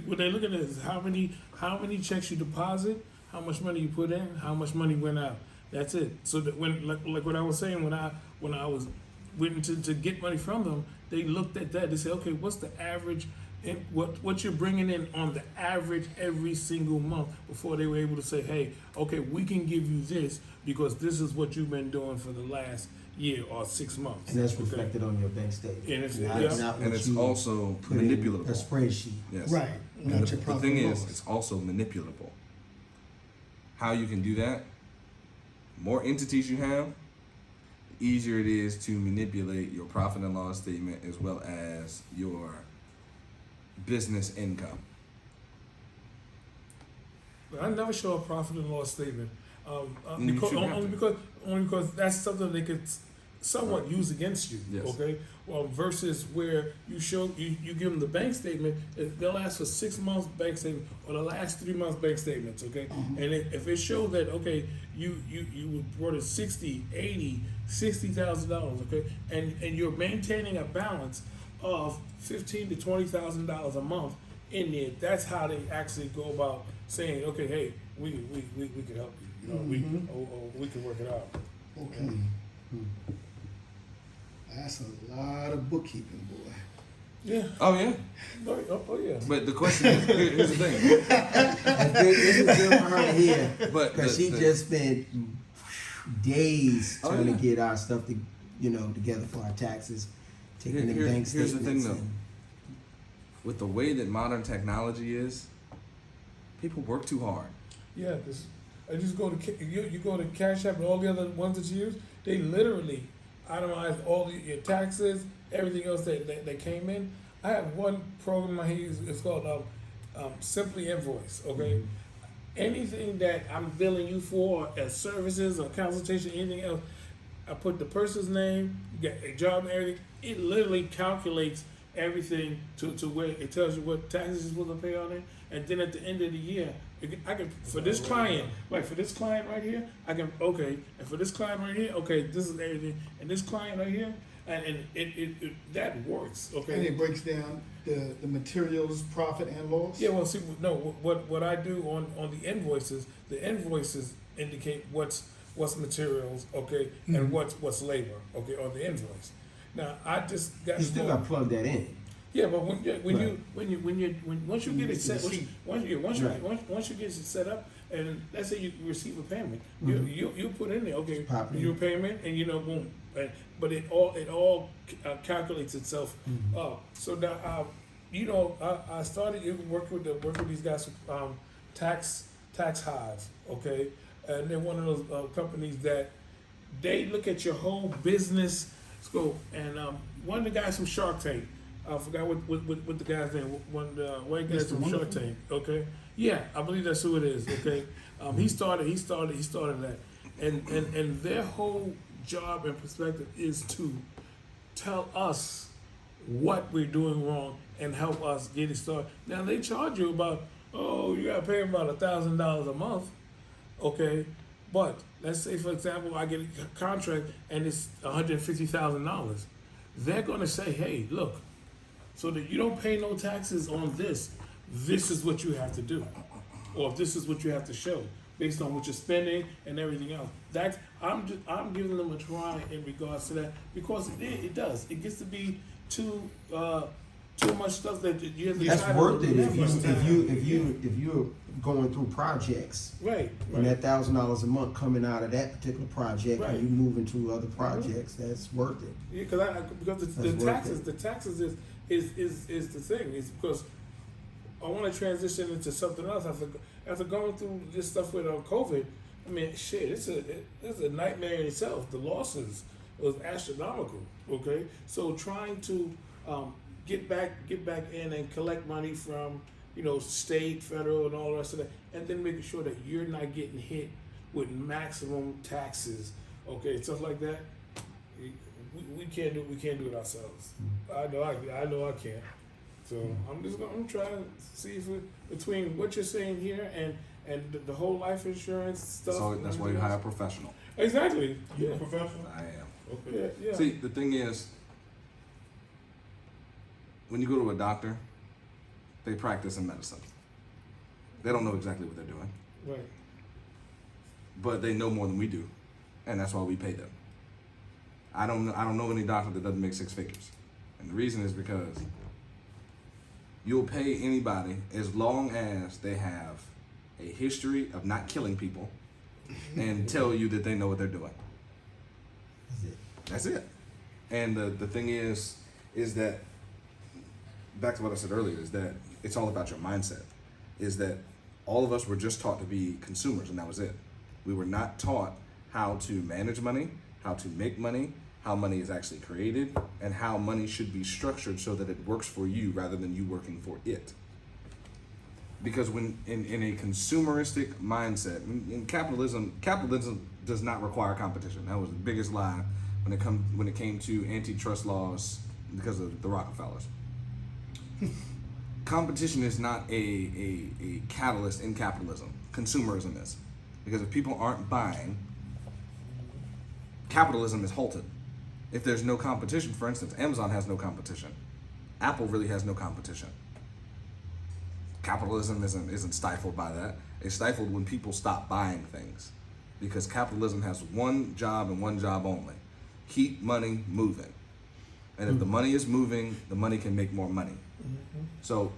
What they're looking at is how many checks you deposit, how much money you put in, how much money went out. That's it. So that when like what I was saying when I was waiting to get money from them, they looked at that. They said, okay, what's the average? And what you're bringing in on the average every single month before they were able to say, hey, okay, we can give you this because this is what you've been doing for the last year or 6 months. And that's Okay? reflected on your bank statement. And it's- not, yeah. not And what it's you also put in manipulable. a spreadsheet. Yes. Right. And Not the your profit thing and is, loss. it's also manipulable. How you can do that? More entities you have, the easier it is to manipulate your profit and loss statement as well as your business income. I never show a profit and loss statement You because, shouldn't have only to. because that's something they could somewhat used against you. Yes. Okay. Well, versus where you give them the bank statement, they'll ask for 6 months bank statement or the last 3 months bank statements. Okay. And if it shows that okay, you brought in $60,000. Okay, and you're maintaining a balance of $15,000 to $20,000 a month in there. That's how they actually go about saying, okay, hey, we can help you. You know, we can work it out. Okay. That's a lot of bookkeeping, boy. Yeah. Oh yeah. Oh yeah. But the question is, here's the thing. This is good for her to hear. But Because she just spent days Oh, trying yeah. to get our stuff together for our taxes, taking the bank Here's the statements. thing though. With the way that modern technology is, people work too hard. Yeah, because I just go to you go to Cash App and all the other ones that you use. They literally itemize all your taxes, everything else that came in. I have one program I use. It's called Simply Invoice. Okay, anything that I'm billing you for as services or consultation, anything else, I put the person's name, get a job and everything. It literally calculates everything to where it tells you what taxes you're supposed to pay on it, and then at the end of the year, I can for this client, like for this client right here, I can and for this client right here, this is everything, and this client right here, and it that works, okay. And it breaks down the materials, profit and loss. Yeah, well, see, no, what I do on the invoices indicate what's materials, okay, and what's labor, okay, on the invoice. Now I just got You still got to plug that in. yeah, but once you get it set, once you get it set up, and let's say you receive a payment, you put in there, okay, Pop in. your payment, and boom, but it all calculates itself up. So now, I started working with these guys, tax hive, okay, and they're one of those companies that they look at your whole business scope, and one of the guys from Shark Tank. I forgot what the guy's name. One of the white guys Mr. from Shark Wonderful? Tank. Okay, yeah, I believe that's who it is. Okay, he started that, and their whole job and perspective is to tell us what we're doing wrong and help us get it started. Now they charge you about you gotta pay them about $1,000 a month. Okay, but let's say for example I get a contract and it's $150,000. They're gonna say, hey, look. So that you don't pay no taxes on this is what you have to do, or this is what you have to show based on what you're spending and everything else. I'm giving them a try in regards to that, because it gets to be too much stuff that you have to. That's try to worth it remember. if you're going through projects. Right. And that $1,000 a month coming out of that particular project, Right. and you move into other projects, that's worth it. Yeah, because the That's worth taxes is the thing. It's because I want to transition into something else after going through this stuff with COVID. I mean, shit, it's a nightmare in itself. The losses was astronomical. Okay, so trying to get back in and collect money from state, federal, and all the rest of that, and then making sure that you're not getting hit with maximum taxes. Okay, stuff like that. We can't do it ourselves. I know I can't. So I'm trying to see if between what you're saying here and the whole life insurance stuff. So that's why you hire a professional. Exactly. You Yeah. a professional? I am. Okay. Yeah. See, the thing is, when you go to a doctor, they practice in medicine. They don't know exactly what they're doing, Right. but they know more than we do, and that's why we pay them. I don't know any doctor that doesn't make 6 figures, and the reason is because you'll pay anybody as long as they have a history of not killing people and tell you that they know what they're doing. That's it. And the thing is that, back to what I said earlier, is that it's all about your mindset. Is that all of us were just taught to be consumers, and that was it. We were not taught how to manage money, how to make money, how money is actually created, and how money should be structured so that it works for you rather than you working for it. Because when in a consumeristic mindset, in capitalism does not require competition. That was the biggest lie when it came to antitrust laws because of the Rockefellers. Competition is not a catalyst in capitalism. Consumerism is. Because if people aren't buying, capitalism is halted. If there's no competition, for instance, Amazon has no competition. Apple really has no competition. Capitalism isn't stifled by that. It's stifled when people stop buying things. Because capitalism has one job and one job only. Keep money moving. And if the money is moving, the money can make more money. So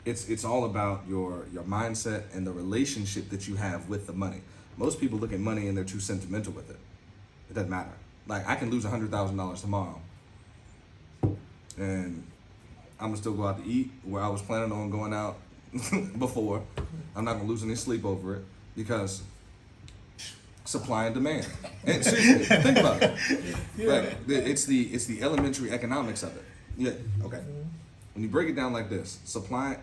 it's all about your mindset and the relationship that you have with the money. Most people look at money and they're too sentimental with it. It doesn't matter. Like, I can lose $100,000 tomorrow, and I'm gonna still go out to eat where I was planning on going out before. I'm not gonna lose any sleep over it because supply and demand. And seriously, think about it. Like, it's the elementary economics of it. Yeah. Okay. When you break it down like this, supply,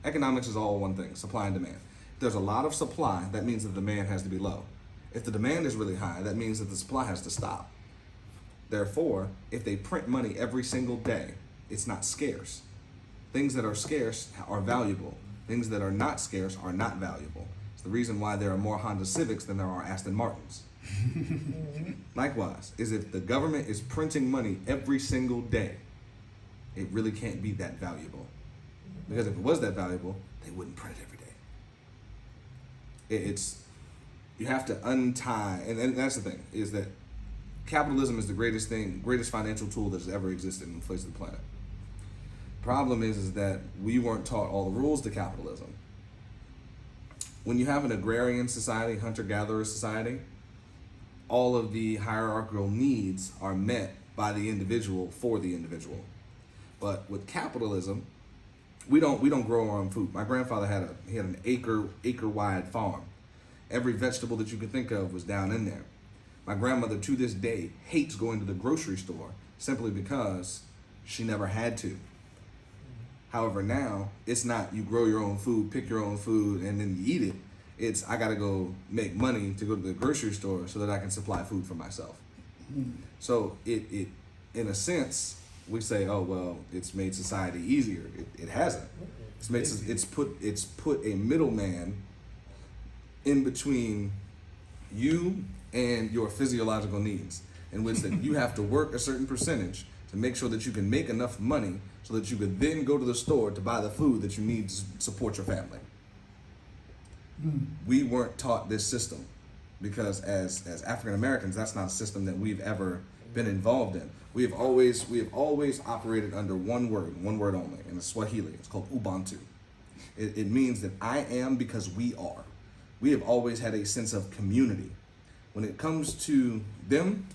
economics is all one thing, supply and demand. If there's a lot of supply, that means the demand has to be low. If the demand is really high, that means that the supply has to stop. Therefore, if they print money every single day, it's not scarce. Things that are scarce are valuable. Things that are not scarce are not valuable. It's the reason why there are more Honda Civics than there are Aston Martins. Likewise, is if the government is printing money every single day, it really can't be that valuable. Because if it was that valuable, they wouldn't print it every day. You have to untie, and that's the thing, is that capitalism is the greatest financial tool that has ever existed in the face of the planet. Problem is that we weren't taught all the rules to capitalism. When you have an agrarian society, hunter-gatherer society, all of the hierarchical needs are met by the individual for the individual. But with capitalism, we don't grow our own food. My grandfather had an acre wide farm. Every vegetable that you could think of was down in there. My grandmother to this day hates going to the grocery store simply because she never had to. However, now it's not you grow your own food, pick your own food, and then you eat it. It's I gotta go make money to go to the grocery store so that I can supply food for myself. So it in a sense, we say, oh well, it's made society easier. It hasn't. It's put a middleman in between you and your physiological needs, in which that you have to work a certain percentage to make sure that you can make enough money so that you could then go to the store to buy the food that you need to support your family. We weren't taught this system because as African Americans, that's not a system that we've ever been involved in. We have always operated under one word only, in the Swahili. It's called Ubuntu. It means that I am because we are. We have always had a sense of community. When it comes to them,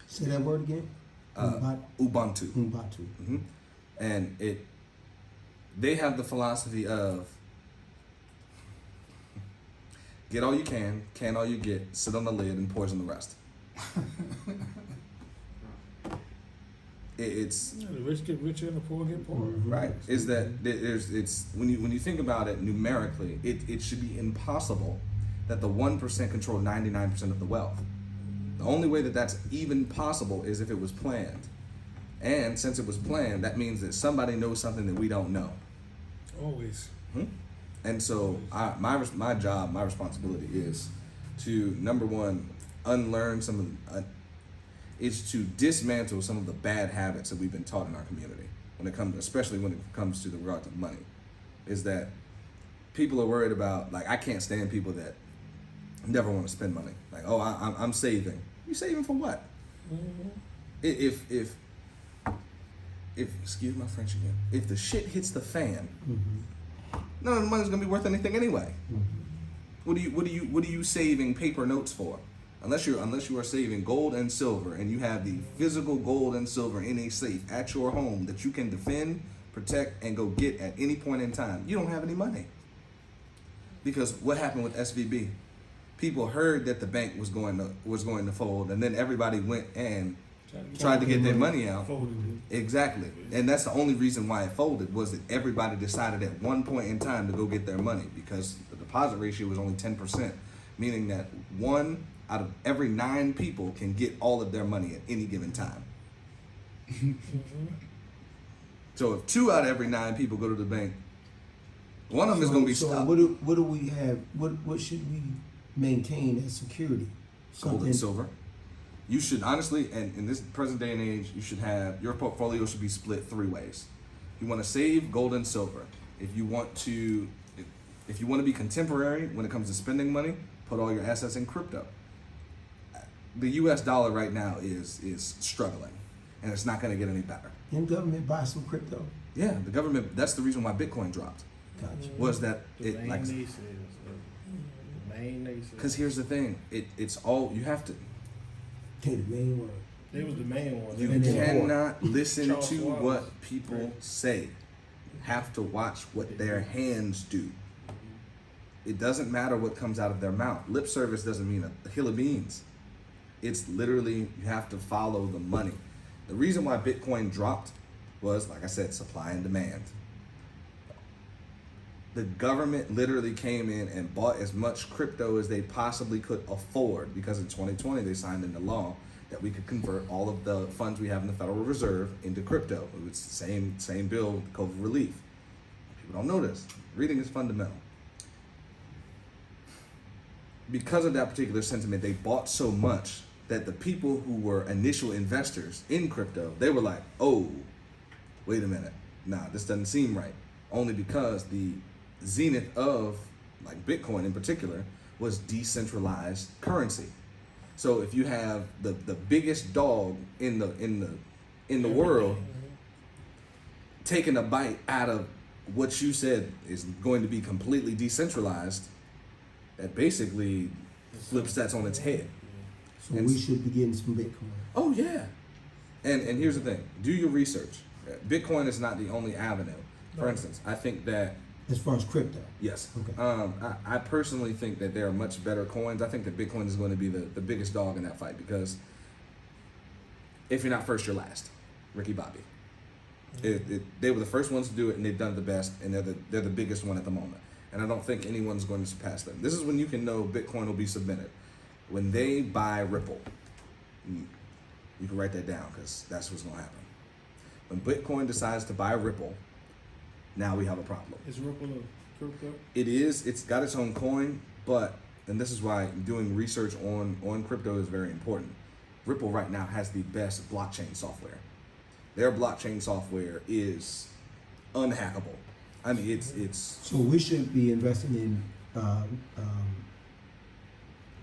Say that word again. Ubuntu. Ubuntu. And they have the philosophy of get all you can all you get, sit on the lid and poison the rest. It's The rich get richer and the poor get poorer. right. Is that it's when you think about it numerically, it should be impossible that the 1% control 99% of the wealth. The only way that that's even possible is if it was planned. And since it was planned, that means that somebody knows something that we don't know. Always. And so my job, my responsibility is to, number one, unlearn is to dismantle some of the bad habits that we've been taught in our community especially when it comes to the regard to money. Is that people are worried about, like, I can't stand people that never want to spend money. Like, oh, I'm saving. You saving for what? If excuse my French again, if the shit hits the fan, none of the money's gonna be worth anything anyway. What are you saving paper notes for? Unless you are saving gold and silver, and you have the physical gold and silver in a safe at your home that you can defend, protect, and go get at any point in time, you don't have any money. Because what happened with SVB? People heard that the bank was going to fold, and then everybody went and tried to get their money out. Exactly. And that's the only reason why it folded, was that everybody decided at one point in time to go get their money, because the deposit ratio was only 10%, meaning that one out of every 9 people can get all of their money at any given time. So if 2 out of every 9 people go to the bank, one of them is going to be So stopped. what do we have? What should we maintain as security? Gold and silver. You should honestly, and in this present day and age, you should have your portfolio should be split 3 ways. You want to save gold and silver. If you want to be contemporary when it comes to spending money, put all your assets in crypto. The U.S. dollar right now is struggling, and it's not going to get any better. Can government buy some crypto? Yeah, the government. That's the reason why Bitcoin dropped. Gotcha. Was that The it main like? naysayers. The main naysayers. Because here's the thing. It's all you have to. Okay, the main word. They was the main one. You And then cannot listen Charles to Schwab. what people say. Have to watch what their hands do. It doesn't matter what comes out of their mouth. Lip service doesn't mean a hill of beans. It's literally you have to follow the money. The reason why Bitcoin dropped was, like I said, supply and demand. The government literally came in and bought as much crypto as they possibly could afford because in 2020 they signed into law that we could convert all of the funds we have in the Federal Reserve into crypto. It was the same bill with COVID relief. People don't know this. Reading is fundamental. Because of that particular sentiment, they bought so much that the people who were initial investors in crypto, they were like, oh, wait a minute. Nah, this doesn't seem right. Only because the zenith of like Bitcoin in particular was decentralized currency. So if you have the biggest dog in the world taking a bite out of what you said is going to be completely decentralized, that basically flips that on its head. So And we should be getting some Bitcoin. Oh yeah. And here's the thing. Do your research. Bitcoin is not the only avenue. For instance, I think that As far as crypto. yes. Okay. I personally think that there are much better coins. I think that Bitcoin is going to be the biggest dog in that fight because if you're not first, you're last. Ricky Bobby. They were the first ones to do it, and they've done it the best, and they're the biggest one at the moment. And I don't think anyone's going to surpass them. This is when you can know Bitcoin will be submitted. When they buy Ripple, you can write that down because that's what's going to happen. When Bitcoin decides to buy Ripple, now we have a problem. Is Ripple a crypto? It is. It's got its own coin, but and this is why doing research on crypto is very important. Ripple right now has the best blockchain software. Their blockchain software is unhackable. I mean, it's So we should be investing in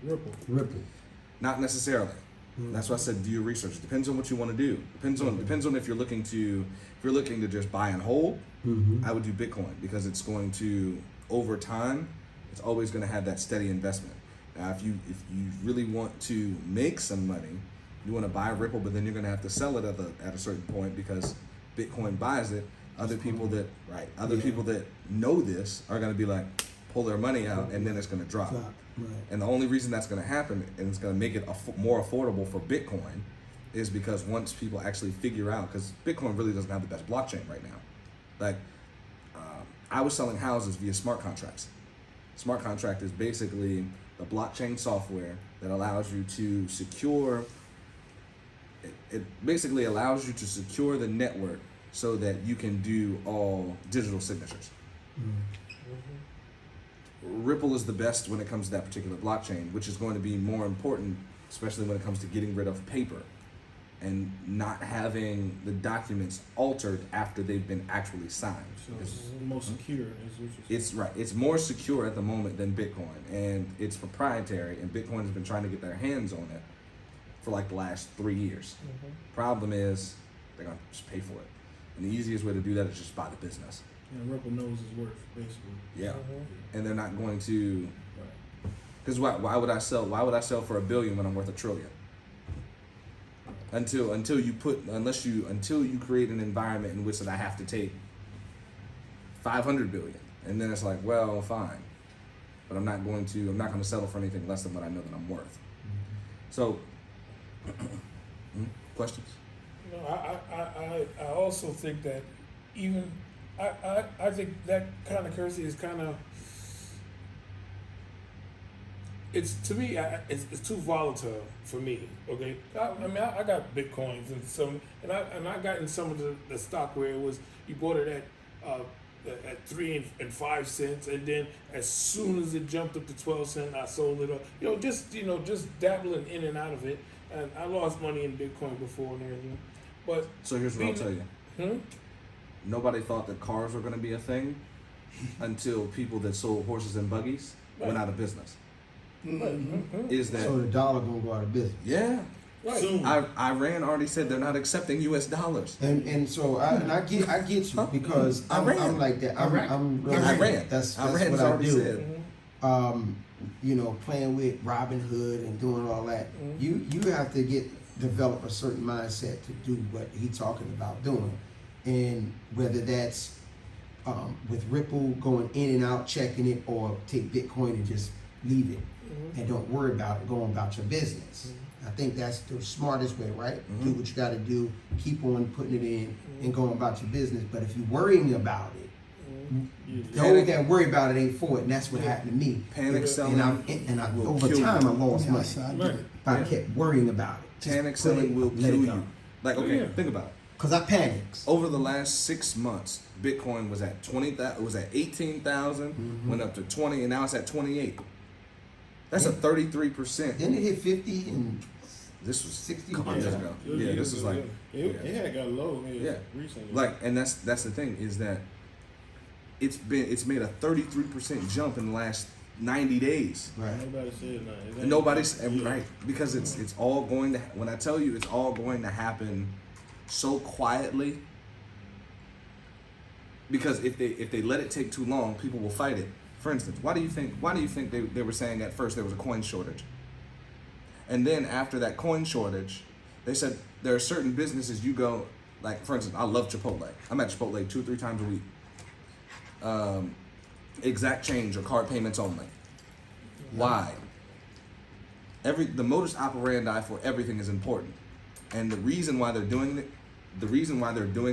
Ripple. Ripple. not necessarily. That's why I said do your research. It depends on what you want to do. Depends on if you're looking to just buy and hold. I would do Bitcoin because it's going to over time. It's always going to have that steady investment. Now, if you really want to make some money, you want to buy Ripple, but then you're going to have to sell it at a certain point because Bitcoin buys it. Other people that know this are going to be like pull their money out, and then it's going to drop. Drop, right. And the only reason that's going to happen, and it's going to make it more affordable for Bitcoin, is because once people actually figure out, because Bitcoin really doesn't have the best blockchain right now. Like, I was selling houses via smart contracts. Smart contract is basically the blockchain software that allows you to secure. It basically allows you to secure the network so that you can do all digital signatures. Ripple is the best when it comes to that particular blockchain, which is going to be more important, especially when it comes to getting rid of paper and not having the documents altered after they've been actually signed. So it's the most secure. Is what you're saying. It's right. It's more secure at the moment than Bitcoin, and it's proprietary. And Bitcoin has been trying to get their hands on it for like the last 3 years. Problem is, they're gonna just pay for it, and the easiest way to do that is just buy the business. And Ripple knows his worth, basically. Yeah, and they're not going to. Right. Because why would I sell? Why would I sell for $1 billion when I'm worth $1 trillion? Until you create an environment in which that I have to take 500 billion, and then it's like, well, fine, but I'm not going to settle for anything less than what I know that I'm worth. So, questions? No, I also think that even I think that kind of currency is kind of it's to me, it's too volatile for me. Okay, I mean, I got bitcoins and some, and I got in some of the stock where it was you bought it at 3 and 5 cents, and then as soon as it jumped up to 12 cents, I sold it. Just dabbling in and out of it, and I lost money in Bitcoin before and everything. But So here's what I'll tell you. Hmm? Nobody thought that cars were going to be a thing until people that sold horses and buggies went Right. out of business. Right. Is that So the dollar gonna go out of business. yeah? Right. Soon. Iran already said they're not accepting U.S. dollars. And so I get you because Iran. I'm like that. I'm really Iran. That's Iran what has I already do. said. Playing with Robin Hood and doing all that. You have to develop a certain mindset to do what he's talking about doing, and whether that's with Ripple going in and out, checking it, or take Bitcoin and just leave it and don't worry about it, going about your business. I think that's the smartest way, right? Do what you got to do, keep on putting it in, and going about your business. But if you're worrying about it, those that worry about it ain't for it, and that's what happened to me. Panic selling And I will over kill time you. I lost Yeah, money. so I get Right. it. But I kept worrying about it. Just Panic put selling it, will let kill it go. you. Like, okay, Yeah. think about it. Cause I panicked. Over the last 6 months, Bitcoin was at 20,000. It was at 18,000. Went up to 20, and now it's at 28. That's a 33%. Then it hit 50 and This was 60 a couple years ago. Yeah, this is like It had got low Yeah. recently. like, and that's the thing is that it's made a 33% jump in the last 90 days. right. Nobody said nothing. And nobody's right because it's all going to. When I tell you, it's all going to happen so quietly. Because if they let it take too long, people will fight it. For instance, why do you think they were saying at first there was a coin shortage? And then after that coin shortage, they said there are certain businesses you go, like for instance, I love Chipotle. I'm at Chipotle 2-3 times a week. Exact change or card payments only. Why? The modus operandi for everything is important, and the reason why they're doing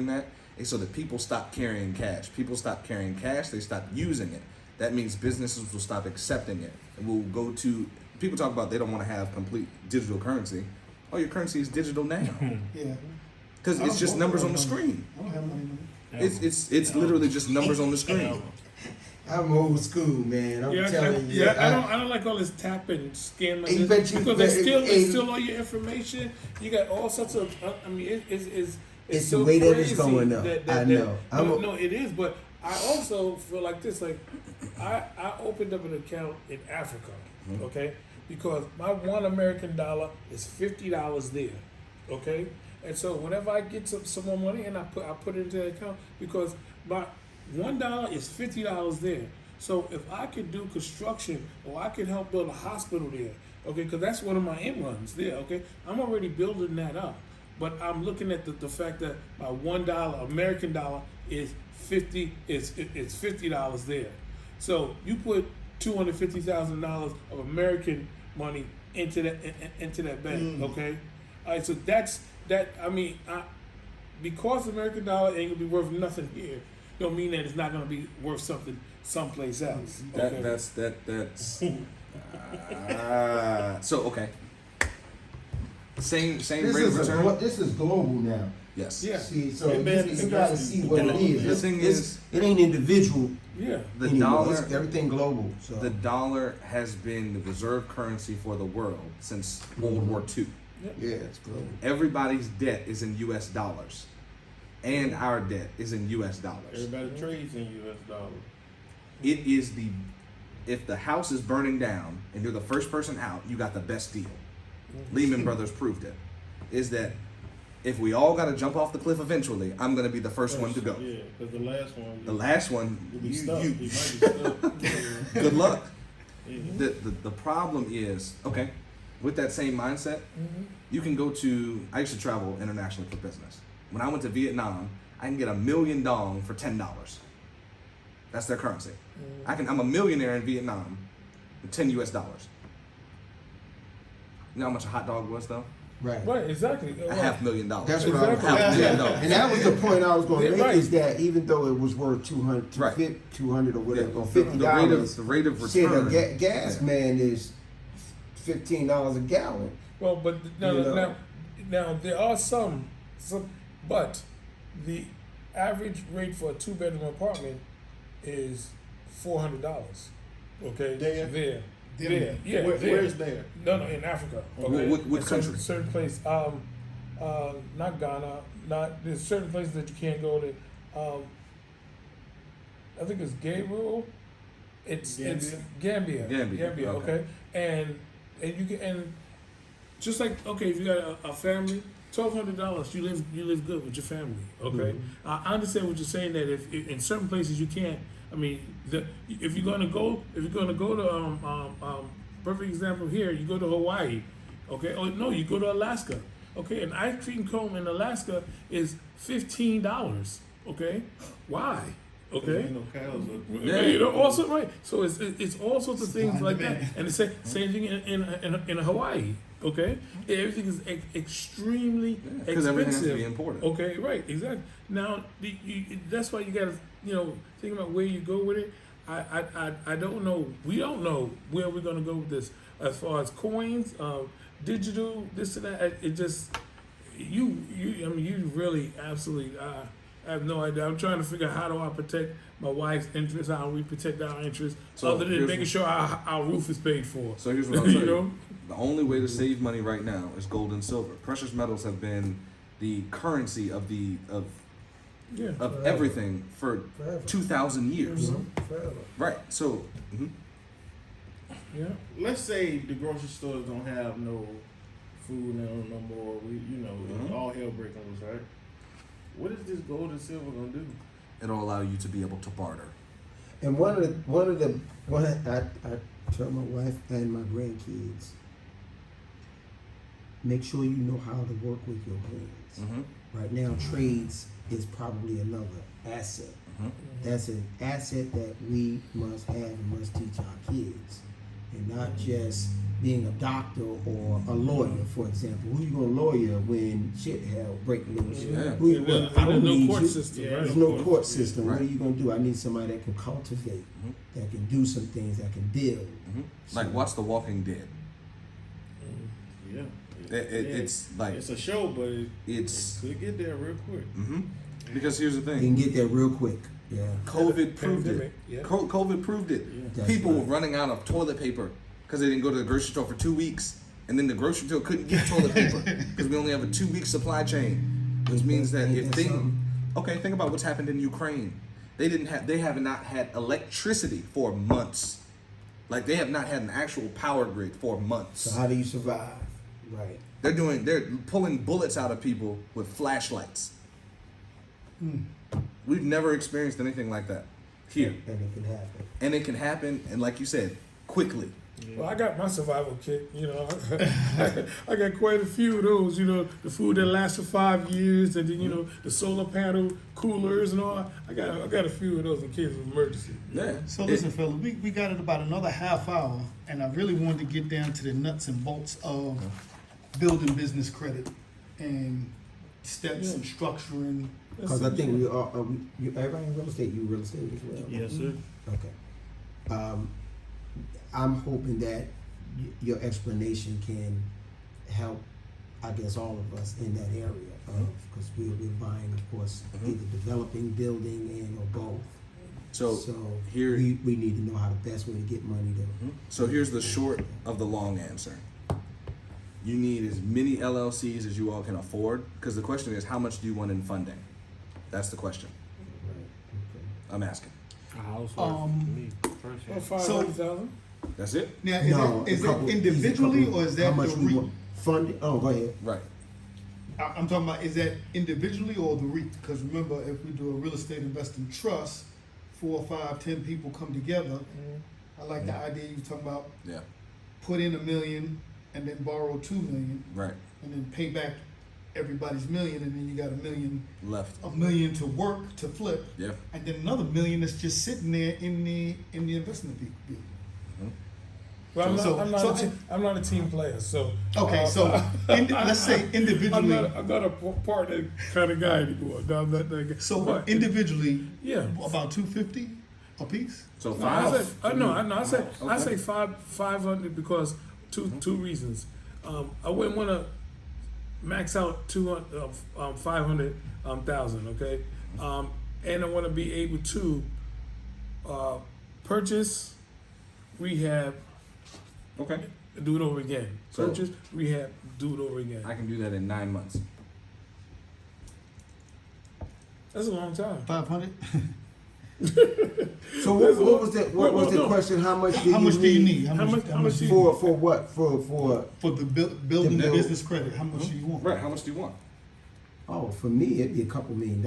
that is so that people stop carrying cash. People stop carrying cash, they stop using it. That means businesses will stop accepting it, and will go to. People talk about they don't want to have complete digital currency. Oh, your currency is digital now Yeah. because it's just numbers on the screen. I don't have money. It's literally just numbers on the screen. I'm old school, man. I'm telling you. I don't like all this tap and scan like Hey, this but you- because but it's still all your information. You got all sorts of. I mean, it's It's so the way that it's crazy going up. I know. No, it is. But I also feel like this. Like I opened up an account in Africa, okay, because my $1 American dollar is $50 there, okay, and so whenever I get some more money and I put it into the account because my $1 is $50 there. So if I could do construction or I could help build a hospital there, okay, because that's one of my end runs there, okay, I'm already building that up. But I'm looking at the fact that my $1 American dollar is $50 there. So you put $250,000 of American money into that bank, okay? All right, so that's that. I mean, because the American dollar ain't gonna be worth nothing here, don't mean that it's not gonna be worth something someplace else. Okay? That's so okay. Same This rate of return. this is global now. Yes. Yeah. See, so It you manifests got to in see what And it is. the thing is, it ain't individual Yeah. the anymore. dollar. It's everything global. So The dollar has been the reserve currency for the world since World War II. yeah, it's global. Everybody's debt is in U.S. dollars, and our debt is in U.S. dollars. Everybody trades in U.S. dollars. It is if the house is burning down and you're the first person out, you got the best deal. Lehman Brothers proved it. Is that if we all got to jump off the cliff eventually, I'm going to be the first one to go. Yeah, because the last one. The last one, You'll be you, stuck. you You might be stuck. good luck. Yeah. The problem is, okay, with that same mindset, you can go to, I used to travel internationally for business. When I went to Vietnam, I can get $1 million dong for $10. That's their currency. I'm a millionaire in Vietnam with $10 US. You know how much a hot dog was though? Right. Right. Exactly. $500,000. That's what I was Exactly. $500,000. Yeah. And that was the point I was going to Yeah, make right. is that even though it was worth 200, Right. 200 or whatever, or The $50, rate of shit, a return. gas man is $15 a gallon. Well, but You know. now there are some, but the average rate for a 2-bedroom apartment is $400. Okay, There? yeah, Where's there? No, in Africa. Okay, What In country? Certain place. Not Ghana. There's certain places that you can't go to. I think it's Gabriel. It's Gambia. Gambia, okay. Okay, and you can, and just like, okay, if you got a family, $1,200, you live good with your family. Okay, I understand what you're saying, that if in certain places you can't. I mean, if you're gonna go to perfect example here, you go to Hawaii. Okay, oh no, you go to Alaska. Okay, an ice cream cone in Alaska is $15. Okay, why? Okay. Ain't no cows up Yeah. You know, also right. So it's all sorts of things like that, demand. and the same thing in Hawaii. Okay, everything is extremely Because everything has to expensive. be imported. Okay, right, exactly. Now that's why you got to think about where you go with it. I don't know. We don't know where we're gonna go with this as far as coins, digital, this and that. It just you really absolutely. I have no idea. I'm trying to figure out how do I protect my wife's interests, how we protect our interests, So other than here's making what- sure our roof is paid for. So here's what I'll tell You you. know? The only way to save money right now is gold and silver. Precious metals have been the currency of Yeah. everything for Forever. 2,000 years. Forever. Right. So Yeah. Let's say the grocery stores don't have no food no more. All hell breaking loose, right? What is this gold and silver gonna do? it'll allow you to be able to barter. And I tell my wife and my grandkids, make sure you know how to work with your hands. Mm-hmm. Right now, trades is probably another asset. Mhm. That's an asset that we must have and must teach our kids, and not just being a doctor or a lawyer, for example. Who you gonna lawyer when shit hell break loose? Yeah. Who you, And well, there's I don't no need court you. system. Yeah, Right? There's no court system. What Right. are you gonna do? I need somebody that can cultivate, that can do some things, that can build. Like watch The Walking Dead. Yeah. It's like It's a show, but it it's could get there real quick. because here's the You can thing. get there real quick. Yeah. COVID proved Pandemic, it. yeah. COVID proved it. Yeah. That's People were right. running out of toilet paper because they didn't go to the grocery store for 2 weeks, and then the grocery store couldn't get toilet paper because we only have a 2-week supply chain, which means that Ain't if that things, something? okay, think about what's happened in Ukraine. They have not had electricity for months. Like they have not had an actual power grid for months. So how do you survive? Right. They're pulling bullets out of people with flashlights. We've never experienced anything like that here. And it can happen. And it can happen, and like you said, quickly. Well, I got my survival kit. I got quite a few of those. The food that lasts for 5 years, and then the solar panel coolers and all. I got a few of those in case of emergency. Yeah. So listen, fellas, we got it about another half hour, and I really wanted to get down to the nuts and bolts of building business credit and steps and structuring. Because I think we are. Everybody in real estate. You real estate as well. Yes, sir. Okay. I'm hoping that your explanation can help, I guess, all of us in that area, because we're buying, of course, either developing, building, and or both. So, here, we need to know how the best way to get money to. so here's the short of the long answer. You need as many LLCs as you all can afford, because the question is, how much do you want in funding? That's the question I'm asking. A house Um, Well, 500,000. That's it? Now, No, is a couple- it individually or is that how much the we REIT? want funding? Oh, go ahead. Right. I'm talking about, is that individually or the REIT? Because remember, if we do a real estate investing trust, 4, 5, 10 people come together. I like the idea you were talking about, Yeah. put in $1 million and then borrow $2 million Right. and then pay back everybody's $1 million, and then you got Left. $1 million to work to flip, Yeah. and then another $1 million that's just sitting there in the investment vehicle. Well, So- I'm not a team player, so. Okay, so let's say individually. I'm not a partner kind of guy anymore. No, I'm not that guy. So But- individually, Yeah. about $250 a piece. So I five. say 500 because two reasons. I wouldn't want to max out 500,000. Okay, and I want to be able to purchase, rehab, Okay. do it over again. So- Purchase, rehab, do it over again. I can do that in 9 months. That's a long time. 500. So what was the No. question? How much How much do you need? How much do you- for what? For for the building the build- business credit? How much do you want? Right. How much do you want? oh, for me it'd be a couple $1 million.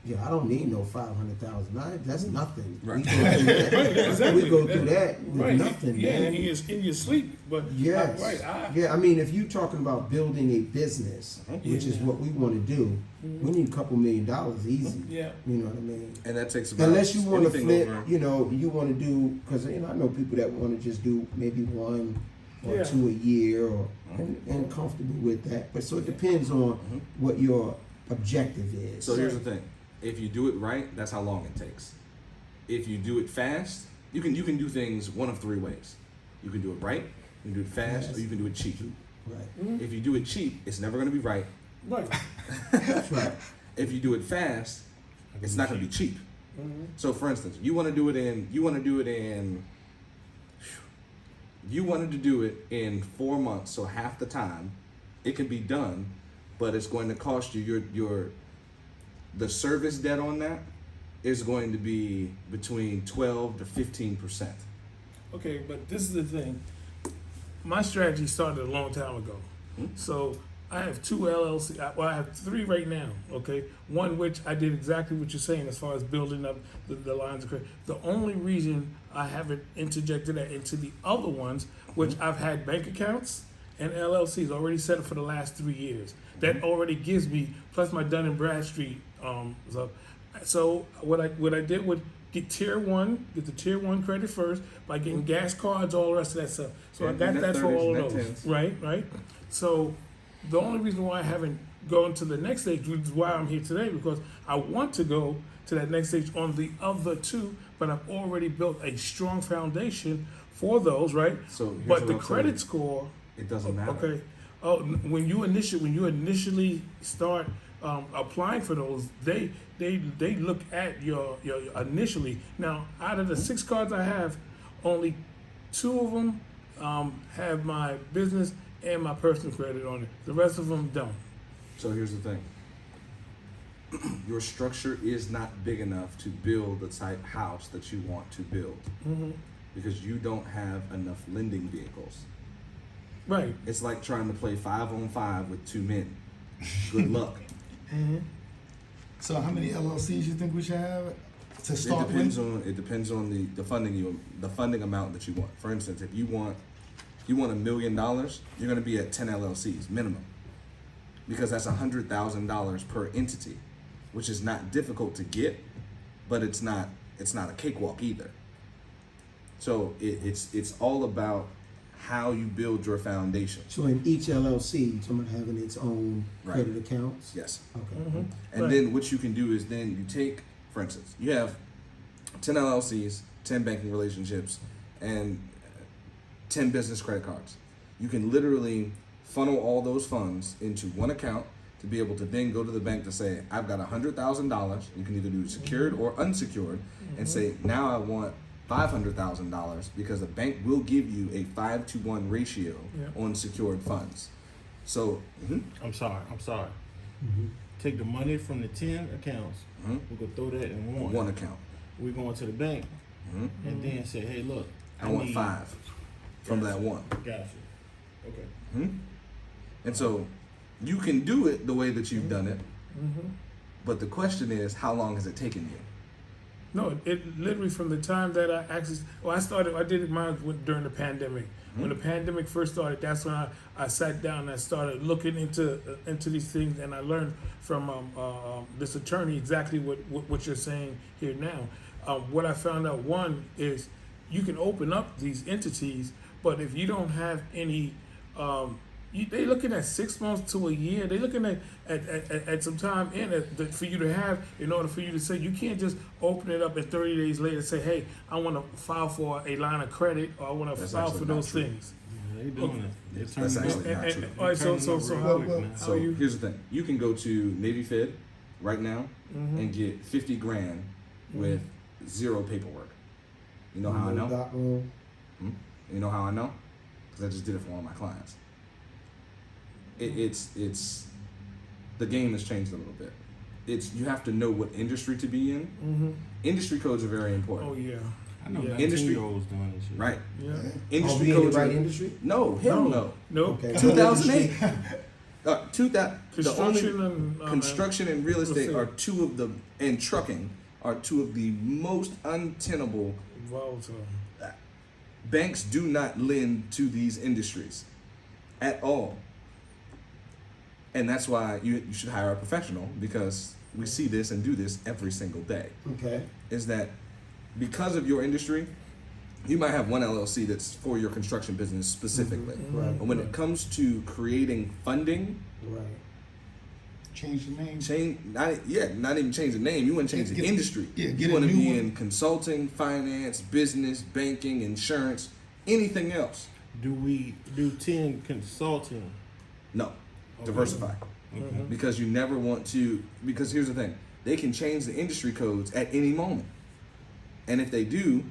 Yeah, I don't need no 500,000. That's nothing. Right. We go through that, Exactly. we go through that with Right. nothing, Yeah, man. in your sleep. But Yes. right. Yeah, I mean, if you're talking about building a business, which is what we want to do, we need a couple $1 million easy. Yeah. You know what I mean? And that takes about Unless you want to anything flip, over. you know, you want to do, because I know people that want to just do maybe 1 or Yeah. 2 a year, or and comfortable with that. But so it depends on what your objective is. So here's the thing: if you do it right, that's how long it takes. If you do it fast, you can do things one of 3 ways. You can do it right, you can do it fast, or you can do it cheap. Right. If you do it cheap, it's never going to be right. Right. That's right. If you do it fast, it's not going to be cheap. So, for instance, you wanted to do it in 4 months, so half the time, it can be done, but it's going to cost you the service debt on that is going to be between 12 to 15%. Okay, but this is the thing. My strategy started a long time ago. So I have 2 LLC. Well, I have 3 right now. Okay, one which I did exactly what you're saying as far as building up the lines of credit. The only reason I haven't interjected that into the other ones, which I've had bank accounts and LLCs already set up for the last 3 years. That already gives me plus my Dun and Bradstreet. So what I did was get the tier 1 credit first by getting gas cards, all the rest of that stuff. So I And got net that for 30s, all net of those. 10s. Right. So the only reason why I haven't gone to the next stage, which is why I'm here today, because I want to go to that next stage on the other 2, but I've already built a strong foundation for those, right? So here's But what the I'm credit saying. score, It doesn't matter. okay. Oh, when you initially start applying for those, they look at your initially. Now, out of the 6 cards I have, only 2 of them have my business and my personal credit on it. The rest of them don't. So here's the thing. Your structure is not big enough to build the type house that you want to build because you don't have enough lending vehicles. Right. It's like trying to play 5-on-5 with 2 men. Good luck. So how many LLCs you think we should have to It start depends with? on the funding amount that you want. For instance, if you want $1 million, you're going to be at 10 LLCs minimum, because that's $100,000 per entity, which is not difficult to get, but it's not a cakewalk either. So it's all about how you build your foundation. So in each LLC, someone having its own Right. credit accounts. Yes. Okay. And Right. then what you can do is then you take, for instance, you have 10 LLCs, 10 banking relationships, and 10 business credit cards. You can literally funnel all those funds into one account to be able to then go to the bank to say, I've got $100,000. You can either do secured or unsecured, and say, now I want $500,000, because the bank will give you a 5-to-1 ratio Yeah. on secured funds. So, I'm sorry. Take the money from the 10 accounts. We could throw that in one account. We're going to the bank and then say, hey, look, I want need 5 from that one. Gotcha. Okay. And so you can do it the way that you've done it, but the question is, how long has it taken you? No, it literally from the time that I actually, I did it mine during the pandemic. When the pandemic first started, that's when I sat down and I started looking into these things, and I learned from this attorney exactly what you're saying here now. What I found out, one, is you can open up these entities, but if you don't have any, they looking at 6 months to a year. They looking at some time for you to have, in order for you to say, you can't just open it up and 30 days later say, hey, I want to file for a line of credit, or I want to That's file actually for not those true. things. They doing it. They're That's turning actually up. not true. All right, so Real quick well, now. So here's the thing: you can go to Navy Fed right now and get 50 grand with zero paperwork. You know how I know? You know how I know? Because I just did it for all my clients. It's the game has changed a little bit. It's you have to know what industry to be in. Industry codes are very important. Oh yeah. I know Yeah. 19-year-olds doing this shit. Right. Yeah. Industry Be in the codes right are, industry? no, hell no. No. Okay. 2008. The Construction only and construction and real estate estate. are two of the and trucking are two of the most untenable. volatile. Banks do not lend to these industries at all. And that's why you should hire a professional, because we see this and do this every single day. Okay. Is that because of your industry, you might have one LLC that's for your construction business specifically. Right. But when it comes to creating funding, Right. Change the name. not even change the name. You want to change the Get- industry. yeah, You get a want to new be one. in consulting, finance, business, banking, insurance, anything else. Do we do 10 consulting? No, diversify. Okay. Because you never want to. Because here's the thing: they can change the industry codes at any moment, and if they do,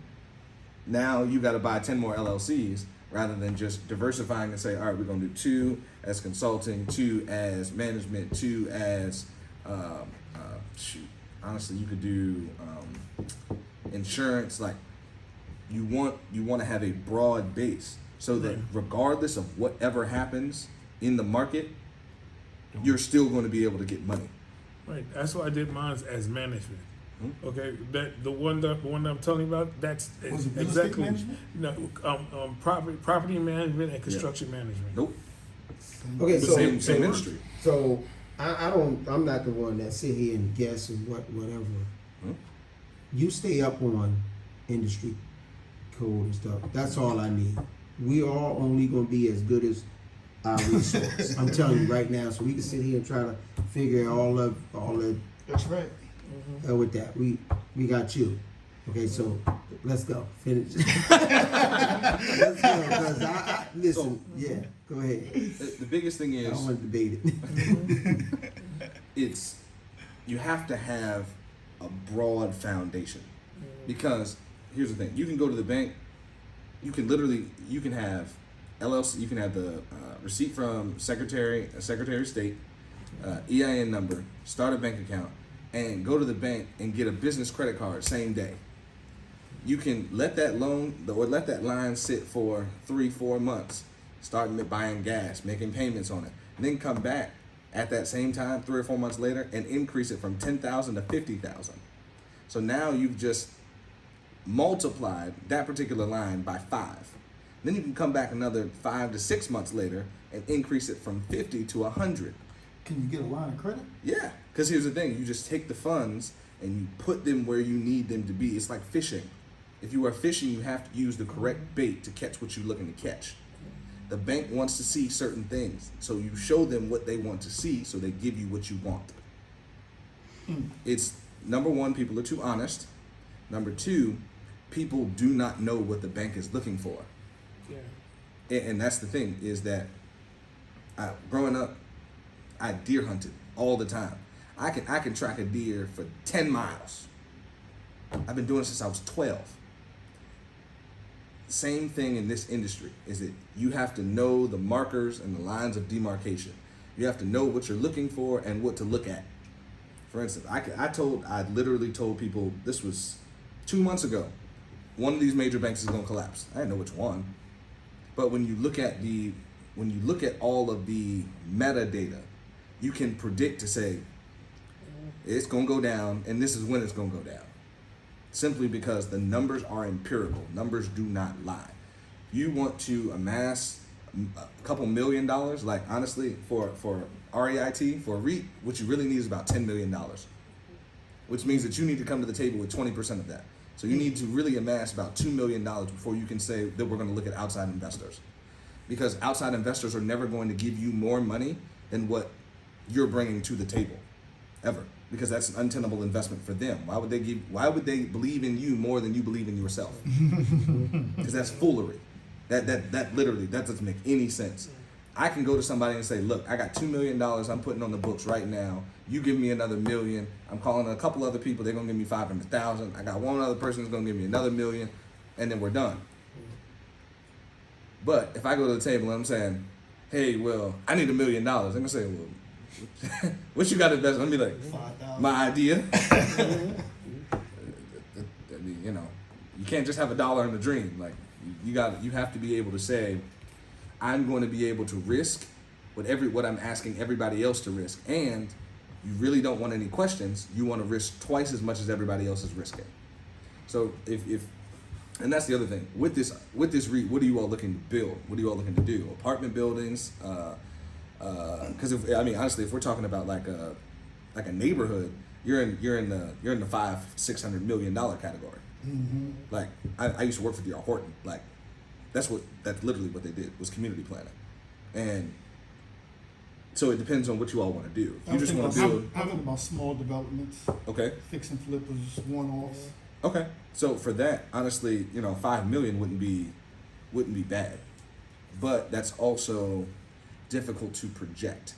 now you got to buy 10 more LLCs rather than just diversifying and say, all right, we're gonna do 2 as consulting, 2 as management, 2 as shoot. Honestly, you could do insurance. Like you want to have a broad base so that regardless of whatever happens in the market, you're still going to be able to get money. Right. That's why I did mine as management. Okay, that the one that I'm telling you about, that's Was it real estate exactly management? no property management and construction management. Nope. Okay, The so same industry. So I'm not the one that sit here and guess and whatever. You stay up on industry code and stuff. That's all I need. We are only gonna be as good as our resource. I'm telling you right now, so we can sit here and try to figure all the That's right. with that. We got you. Okay, so let's go. Finish. Let's go. 'Cause I listen. Yeah, go ahead. The biggest thing I is don't want to debate it. it's you have to have a broad foundation, because here's the thing: you can go to the bank, you can have LLC, you can have the receipt from Secretary of State, EIN number, start a bank account, and go to the bank and get a business credit card same day. You can let that line sit for 3-4 months, start buying gas, making payments on it, and then come back at that same time 3 or 4 months later and increase it from 10,000 to 50,000. So now you've just multiplied that particular line by 5. Then you can come back another 5 to 6 months later and increase it from 50 to 100. Can you get a line of credit? Yeah, because here's the thing: you just take the funds and you put them where you need them to be. It's like fishing. If you are fishing, you have to use the correct bait to catch what you're looking to catch. The bank wants to see certain things, so you show them what they want to see, so they give you what you want. It's number one, people are too honest. Number two, people do not know what the bank is looking for. Yeah. And that's the thing, is that growing up, I deer hunted all the time. I can track a deer for 10 miles. I've been doing it since I was 12. Same thing in this industry, is that you have to know the markers and the lines of demarcation. You have to know what you're looking for and what to look at. For instance, I literally told people, this was 2 months ago, one of these major banks is going to collapse. I didn't know which one. But when you look at all of the metadata, you can predict to say it's going to go down, and this is when it's going to go down. Simply because the numbers are empirical. Numbers do not lie. You want to amass a couple $1 million, like honestly, for REIT, for a REIT, what you really need is about $10 million, which means that you need to come to the table with 20% of that. So you need to really amass about $2 million before you can say that we're going to look at outside investors. Because outside investors are never going to give you more money than what you're bringing to the table, ever. Because that's an untenable investment for them. Why would they believe in you more than you believe in yourself? Because that's foolery. That literally, that doesn't make any sense. I can go to somebody and say, look, I got $2 million I'm putting on the books right now. You give me another $1 million. I'm calling a couple other people. They're gonna give me 500,000. I got one other person who's gonna give me another $1 million, and then we're done. But if I go to the table and I'm saying, hey, well, I need $1 million, they're gonna say, well, what you got to invest? I'm gonna be like, 5,000. my idea. I mean, you know, you can't just have a dollar in the dream. Like you have to be able to say, I'm going to be able to risk what I'm asking everybody else to risk, and you really don't want any questions. You want to risk twice as much as everybody else is risking. So if and that's the other thing with this REIT, what are you all looking to build? What are you all looking to do? Apartment buildings? Because honestly, if we're talking about like a neighborhood, you're in the $500-600 million category. Like I used to work for D.R. Horton. Like that's literally what they did was community planning, and so it depends on what you all want to do. If you just want to build, I'm thinking about small developments, okay, fix and flippers, one-offs. okay. So for that, honestly, $5 million wouldn't be bad, but that's also difficult to project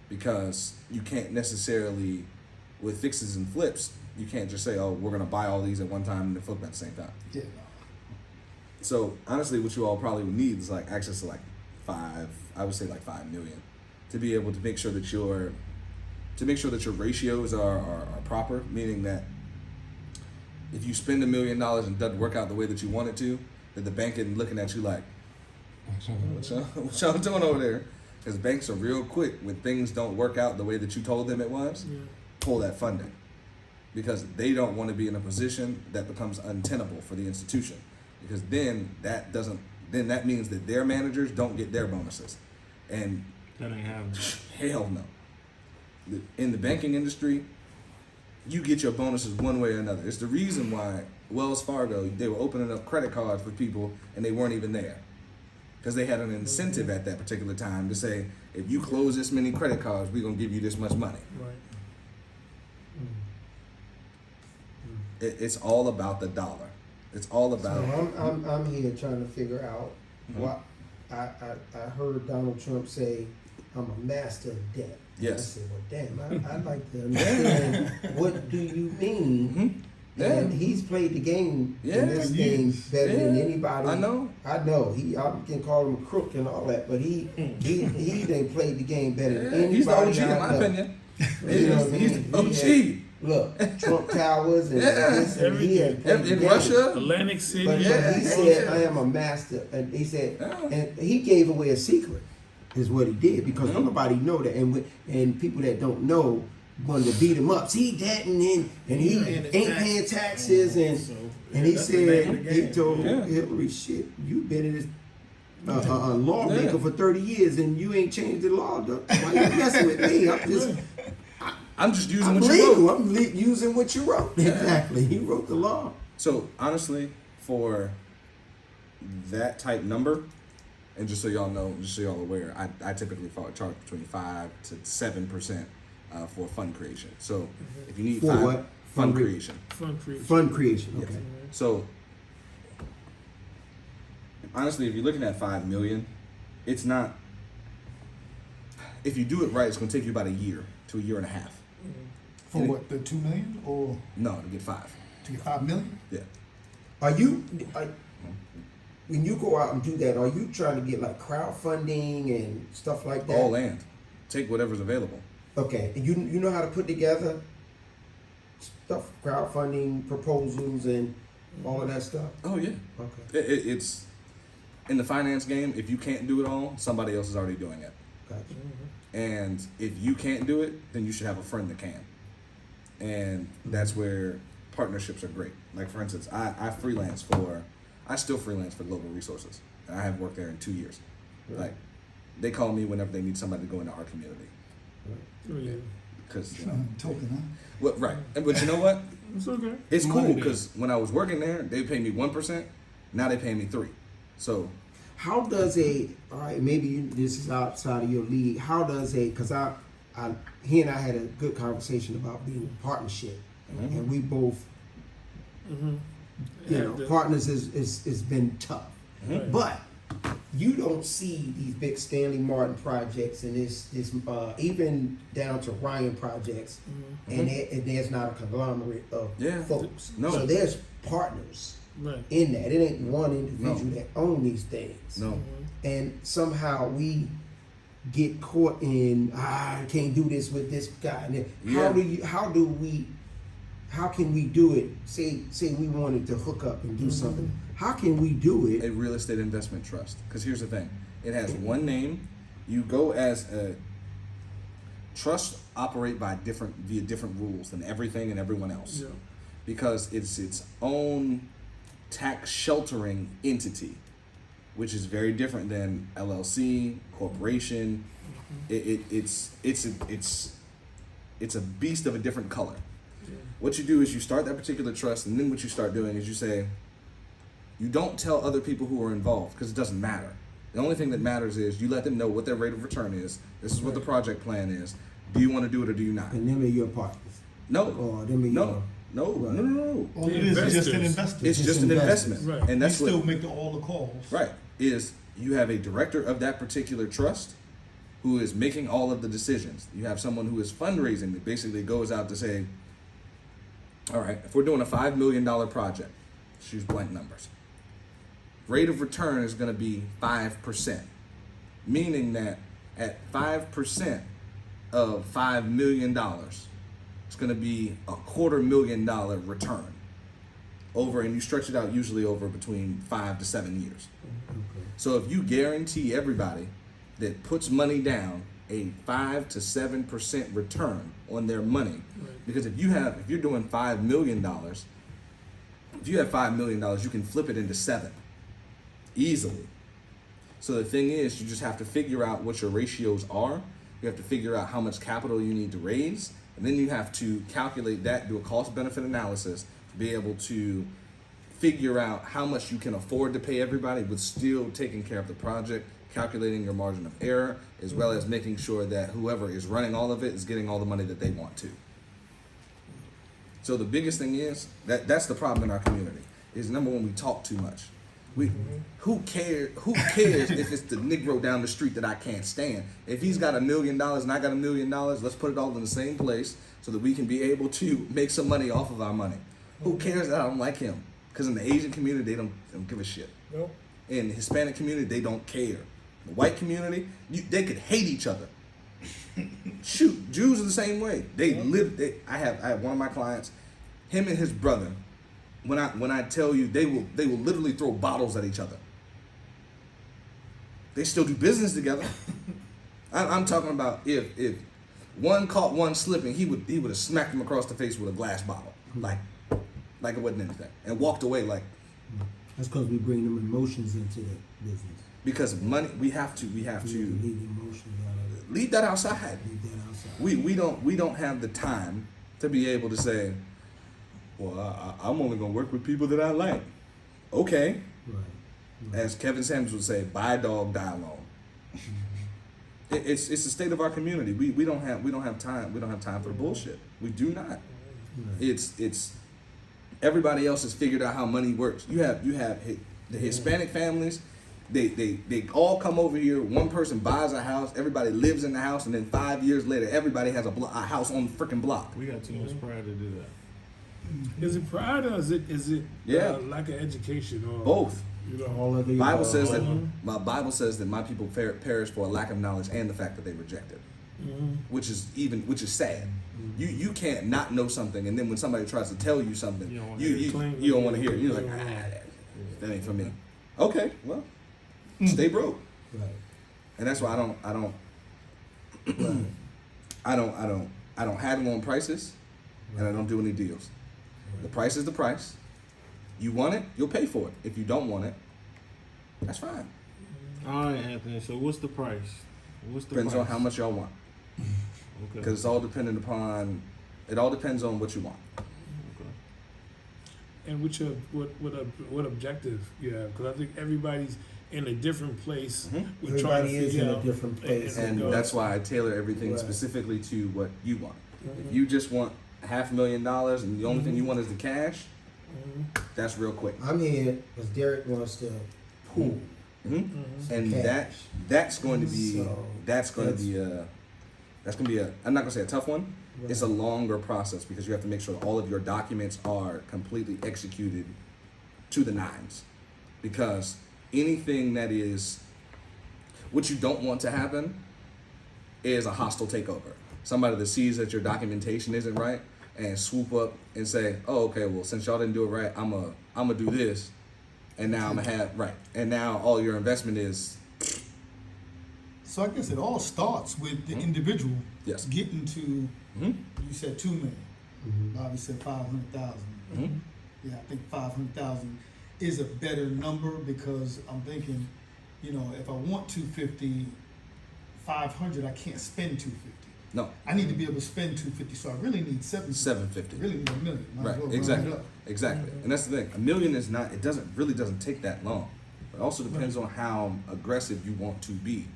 because you can't necessarily with fixes and flips. You can't just say, oh, we're going to buy all these at one time and then flip them at the same time. Yeah. So honestly, what you all probably would need is like access to like $5 million to be able to make sure that your ratios are proper, meaning that if you spend $1 million and it doesn't work out the way that you want it to, that the bank isn't looking at you like, what y'all doing over there? Because banks are real quick when things don't work out the way that you told them it was, pull that funding. Because they don't want to be in a position that becomes untenable for the institution. Because then that means that their managers don't get their bonuses. And That ain't happening. hell no. In the banking industry, you get your bonuses one way or another. It's the reason why Wells Fargo, they were opening up credit cards for people and they weren't even there. Because they had an incentive at that particular time to say, if you close this many credit cards, we're going to give you this much money. Right. It's all about the dollar. It's all about. So I'm here trying to figure out what I heard Donald Trump say. I'm a master of debt. Yes. I said, well, damn, I'd like to understand what do you mean? Yeah. And he's played the game Yeah. in this game better than Yeah. anybody. I know. I can call him a crook and all that, but he done played the game better than anybody. He's the OG in I my know. opinion. You know what I mean? He's the OG. Look, Trump Towers and Yeah. this and he had played the In game. Russia. Atlantic City. But Yeah. he said, I am a master. And he said, Yeah. and he gave away a secret, is what he did, because Mm-hmm. nobody know that. And people that don't know wanted to beat him up. See that, and he ain't paying taxes. And he said, he told Yeah. Hillary, shit, you been in this a lawmaker Yeah. for 30 years and you ain't changed the law. Why you messing with me? I'm just using I'm what you legal. wrote. I'm using what you wrote. Exactly. He wrote the law. So honestly, for that type number, and just so y'all know, just so y'all aware, I typically charge between 5 to 7% for fund creation. So if you need For fund what? creation. Fun creation. Fund creation. Okay. So honestly, if you're looking at 5 million, it's not. If you do it right, it's going to take you about a year to a year and a half. For what, the 2 million or No, to get 5. to get 5 million? Yeah. When you go out and do that, are you trying to get like crowdfunding and stuff like that? All land. Take whatever's available. Okay. And you know how to put together stuff, crowdfunding proposals and all of that stuff? Oh yeah. Okay. It's in the finance game. If you can't do it all, somebody else is already doing it. Gotcha. And if you can't do it, then you should have a friend that can. And that's where partnerships are great. Like for instance, I still freelance for Global Resources, and I have worked there in 2 years. Like they call me whenever they need somebody to go into our community. Oh, yeah. Because Token, huh? well, right. But you know what? It's okay. It's Money cool there. because when I was working there, they paid me 1%. Now they pay me 3%. So How does all right, maybe this is outside of your league. How does because he and I had a good conversation about being in partnership, and we both, Mm-hmm. you know, partners has been tough. Right. But you don't see these big Stanley Martin projects and this even down to Ryan projects, and there's not a conglomerate of Yeah. folks. No. So there's partners Right. in that. It ain't one individual No. that own these things. No. And somehow we get caught in I can't do this with this guy. And Yeah. how can we do it? Say we wanted to hook up and do something. How can we do it? A real estate investment trust. Because here's the thing, it has one name. You go as a trust, operate via different rules than everything and everyone else. Yeah. Because it's its own tax sheltering entity, which is very different than LLC, corporation. It's a beast of a different color. What you do is you start that particular trust, and then what you start doing is you say, you don't tell other people who are involved because it doesn't matter. The only thing that matters is you let them know what their rate of return is. This is what the project plan is. Do you want to do it or do you not? And them are your partners. No. Or them are No. your No. Right. No. All The it is just an investors. investor. It's just an investors. investment, Right. and We that's still what. make all the calls. Right. Is you have a director of that particular trust who is making all of the decisions. You have someone who is fundraising that basically goes out to say, all right, if we're doing a $5 million project, let's use blank numbers. Rate of return is going to be 5%, meaning that at 5% of $5 million, it's going to be a $250,000 return over, and you stretch it out usually over between 5 to 7 years. So if you guarantee everybody that puts money down a 5 to 7% return on their money, because if you're doing $5 million, if you have $5 million, you can flip it into 7 easily. So the thing is, you just have to figure out what your ratios are. You have to figure out how much capital you need to raise, and then you have to calculate that, do a cost benefit analysis to be able to figure out how much you can afford to pay everybody with still taking care of the project, calculating your margin of error, as well as making sure that whoever is running all of it is getting all the money that they want to. So the biggest thing is that's the problem in our community is, number one, we talk too much. Who cares if it's the Negro down the street that I can't stand? If he's got $1 million and I got $1 million, let's put it all in the same place so that we can be able to make some money off of our money. Who cares that I don't like him? Because in the Asian community, they don't give a shit. No. In the Hispanic community, they don't care. The white community, they could hate each other. Shoot, Jews are the same way. I have one of my clients, him and his brother. When I tell you, they will literally throw bottles at each other. They still do business together. I'm talking about if one caught one slipping, he would have smacked him across the face with a glass bottle, like it wasn't anything, and walked away like. That's because we bring them emotions into the business. Because money, we have to Leave the emotions out of it. leave that outside. Leave that outside. We don't have the time to be able to say, well, I'm only gonna work with people that I like. Okay, Right. as Kevin Samuels would say, buy a dog, die alone. It's the state of our community. We don't have time. We don't have time for the bullshit. We do not. Right. It's everybody else has figured out how money works. You have the Hispanic families. They all come over here. One person buys a house. Everybody lives in the house, and then 5 years later, everybody has a house on the freaking block. We got too much pride to do that. Is it pride or is it Yeah. lack of education or Both. You know, All of the Bible above. says that my Bible says that my people perish for a lack of knowledge and the fact that they reject it, which is sad. You can't not know something, and then when somebody tries to tell you something, You don't wanna you hear it. don't want to hear it. You're like, that ain't for me. Okay, well, stay broke. Right. And that's why I don't haggle on prices, and I don't do any deals. The price is the price. You want it, you'll pay for it. If you don't want it, that's fine. All right, Anthony. So what's the price? What's the Depends price? on how much y'all want, Okay. because it's all dependent upon. It all depends on what you want. Okay. and what objective you have? Because I think everybody's in a different place. We're trying to Everybody is figure in a out- different place. And go. that's why I tailor everything Right. specifically to what you want. If you just want $500,000 and the only thing you want is the cash, that's real quick. I'm here because Derek wants to pool. And cash. that's going to be So, that's going to be a I'm not going to say a tough one. It's a longer process because you have to make sure all of your documents are completely executed to the nines. Because anything that is what you don't want to happen is a hostile takeover. Somebody that sees that your documentation isn't right and swoop up and say, "Oh, okay, well, since y'all didn't do it right, I'm gonna do this, and now I'm gonna have right, and now all your investment is." So I guess it all starts with the individual Yes. getting to. Mhm. You said 2 million. Bobby said 500,000. Yeah, I think 500,000 is a better number because I'm thinking, you know, if I want 250, 500, I can't spend 250. No, I need to be able to spend 250, so I really need 750. 750. Really need a million. Might as Right, well round exactly, it up. exactly, and that's the thing. $1 million is not. It doesn't take that long. It also depends on how aggressive you want to be.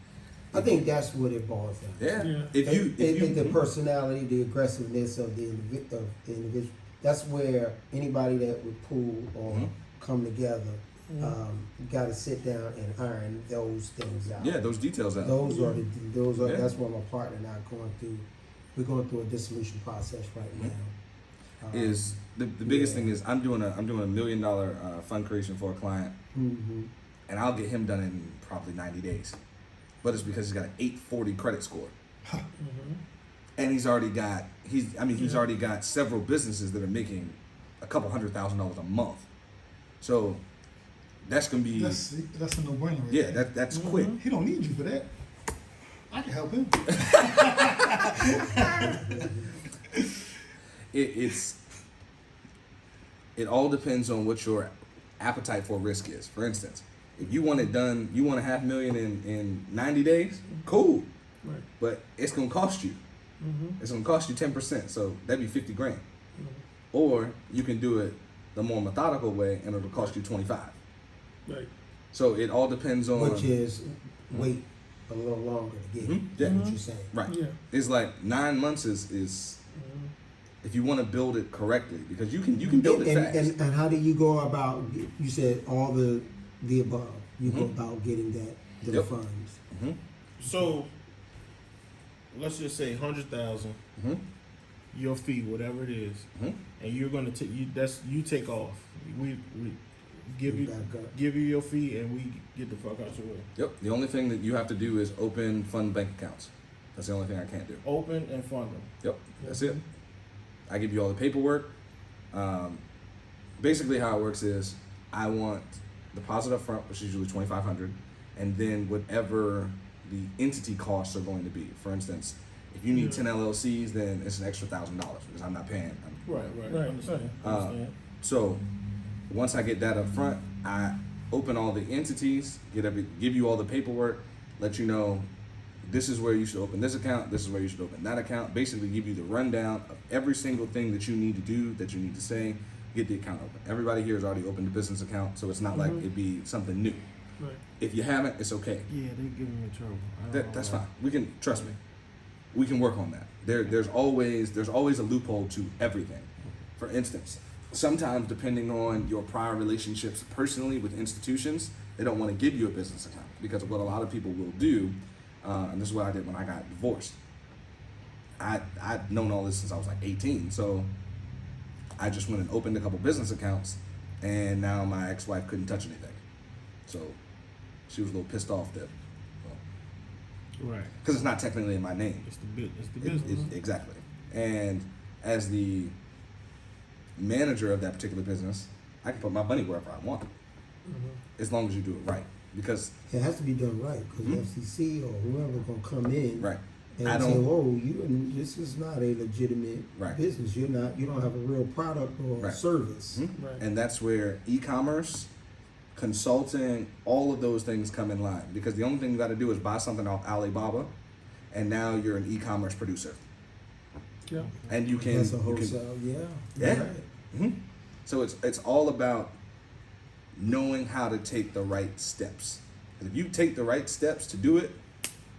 I think that's what it boils down to. Yeah. Yeah. If you The personality, the aggressiveness of the individual. That's where anybody that would pool or come together got to sit down and iron those things out. yeah, those details out. Those are Yeah. that's what my partner and I are going through. We're going through a dissolution process right now. Is the biggest thing is I'm doing a $1 million fund creation for a client, and I'll get him done in probably 90 days. But it's because he's got an 840 credit score, and he's already got already got several businesses that are making a couple $100,000 a month. So that's gonna be That's a no-brainer. Right yeah, there. that's quick. He don't need you for that. I can help him. It all depends on what your appetite for risk is. For instance, if you want it done, you want $500,000 in 90 days, cool. Right. But it's gonna cost you. It's gonna cost you 10%, so that'd be 50 grand. Or you can do it the more methodical way, and it'll cost you 25. Right. So it all depends on Which is wait a little longer to get it. Yeah. What you're saying. right. Yeah. It's like 9 months is if you want to build it correctly, because you can build it fast. And how do you go about? You said all the above. You go about getting the Yep. funds. So let's just say 100,000. Your fee, whatever it is, and you're gonna take you take off. We give you Back up. give you your fee, and we get the fuck out your way. Yep. The only thing that you have to do is open fund bank accounts. That's the only thing I can't do. Open and fund them. Yep. That's it. I give you all the paperwork. Basically, how it works is I want deposit up front, which is usually $2,500, and then whatever the entity costs are going to be. For instance, if you need 10 LLCs, then it's an extra $1,000 because I'm not paying. Right. Right, Understand. right. Understand. So once I get that up front, I open all the entities, give you all the paperwork, let you know this is where you should open this account, this is where you should open that account. Basically give you the rundown of every single thing that you need to do, that you need to say, get the account open. Everybody here has already opened a business account, so it's not like it'd be something new. Right. If you haven't, it's okay. Yeah, they giving me trouble. That's fine. We can trust me. We can work on that. There's always a loophole to everything. For instance, sometimes depending on your prior relationships personally with institutions, they don't want to give you a business account because what a lot of people will do, and this is what I did when I got divorced. I'd known all this since I was like 18, so I just went and opened a couple business accounts, and now my ex-wife couldn't touch anything. So she was a little pissed off that. Right. Because it's not technically in my name. It's the business. Exactly. And as the manager of that particular business, I can put my money wherever I want, as long as you do it right. Because It has to be done right because FCC or whoever gonna come in right, and I say, don't. "Whoa, this is not a legitimate Right. business. You don't have a real product or Right. service." Right. And that's where e-commerce, consulting, all of those things come in line. Because the only thing you got to do is buy something off Alibaba, and now you're an e-commerce producer, Yeah. and you can. That's a you can- wholesale. Yeah. Yeah. Right. So it's all about knowing how to take the right steps. 'Cause if you take the right steps to do it,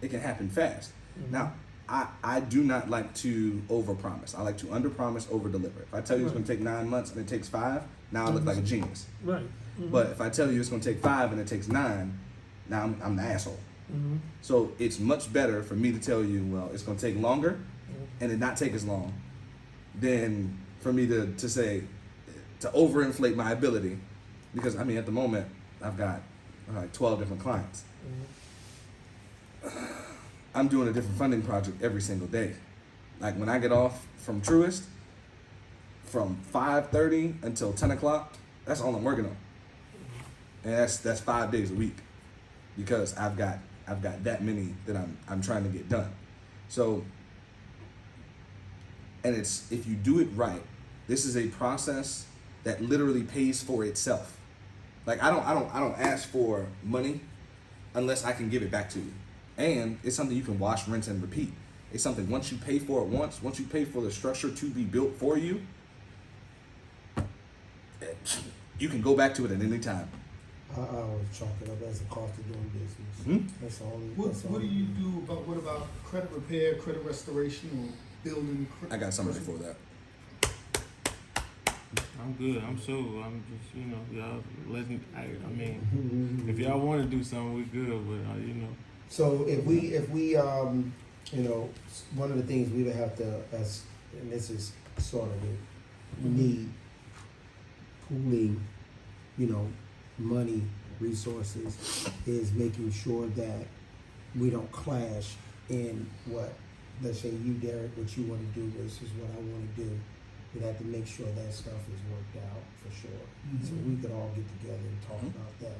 it can happen fast. Now, I do not like to overpromise. I like to underpromise, overdeliver. If I tell you it's going to take 9 months and it takes 5, now I look like a genius. Right. But if I tell you it's going to take 5 and it takes 9, now I'm the asshole. So it's much better for me to tell you, well, it's gonna take longer and it not take as long than for me to say, to overinflate my ability. Because I mean, at the moment, I've got like 12 different clients. I'm doing a different funding project every single day. Like when I get off from Truist, from 5:30 until 10 o'clock, that's all I'm working on. And that's 5 days a week, because I've got that many that I'm trying to get done. So, and it's, if you do it right, this is a process that literally pays for itself. Like I don't ask for money unless I can give it back to you. And it's something you can wash, rinse, and repeat. It's something, once you pay for it once you pay for the structure to be built for you, you can go back to it at any time. I always chalk it up as a cost of doing business. That's all. What do you do about, what about credit repair, credit restoration, or building? I got somebody for that. I'm good. I'm just, y'all letting. I mean, if y'all want to do something, we good. But So if we one of the things we would have to, and this is sort of it, we need pooling, money, resources, is making sure that we don't clash in what, let's say you, Derek, what you want to do versus what I want to do. We'd have to make sure that stuff is worked out for sure. So we could all get together and talk about that.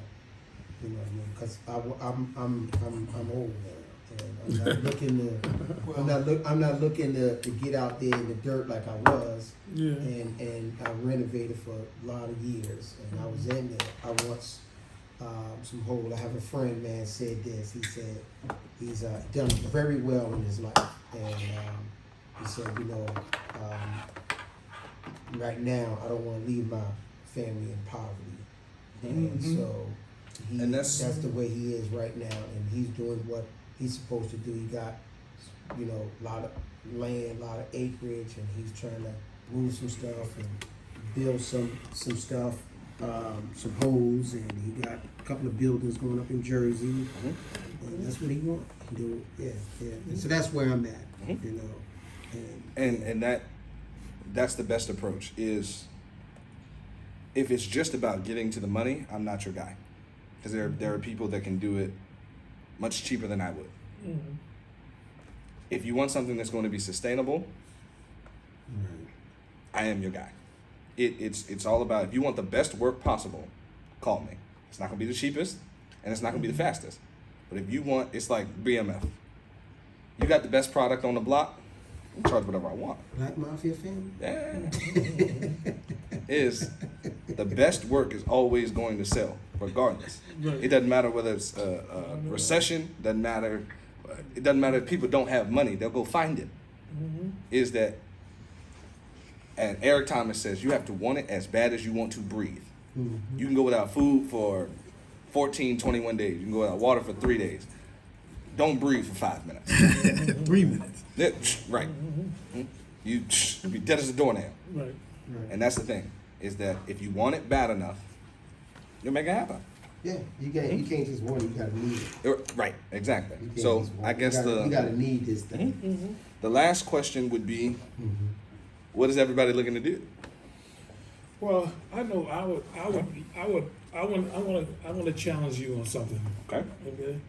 You know what I mean? Because I'm old now, and I'm not looking to I'm not looking to get out there in the dirt like I was. Yeah. And I renovated for a lot of years, and I was in there. I once some hole. I have a friend, man, said this. He said he's done very well in his life, and he said, right now I don't want to leave my family in poverty, and so And that's the way he is right now, and he's doing what he's supposed to do. He got, a lot of land, a lot of acreage, and he's trying to move some stuff and build some stuff, some homes, and he got a couple of buildings going up in Jersey, and that's what he wants to do. Yeah. And so that's where I'm at, and that's the best approach. Is if it's just about getting to the money, I'm not your guy. Because there are people that can do it much cheaper than I would. If you want something that's going to be sustainable, I am your guy. It's all about, if you want the best work possible, call me. It's not going to be the cheapest, and it's not going to be the fastest. But if you want, it's like BMF. You got the best product on the block, I'll charge whatever I want. Black Mafia family. Yeah. Is the best work is always going to sell, regardless. Right. It doesn't matter whether it's a recession. Doesn't matter. It doesn't matter if people don't have money. They'll go find it. Is that? And Eric Thomas says you have to want it as bad as you want to breathe. You can go without food for 14, 21 days. You can go without water for 3 days. Don't breathe for 5 minutes. 3 minutes. Yeah, right. You be dead as a doornail. Right. And that's the thing, is that if you want it bad enough, you'll make it happen. Yeah, you can't just want it. You gotta need it. Right, exactly. You can't So just want I it. guess you gotta need this thing. the last question would be, what is everybody looking to do? Well, I know I want to challenge you on something. Okay. Okay.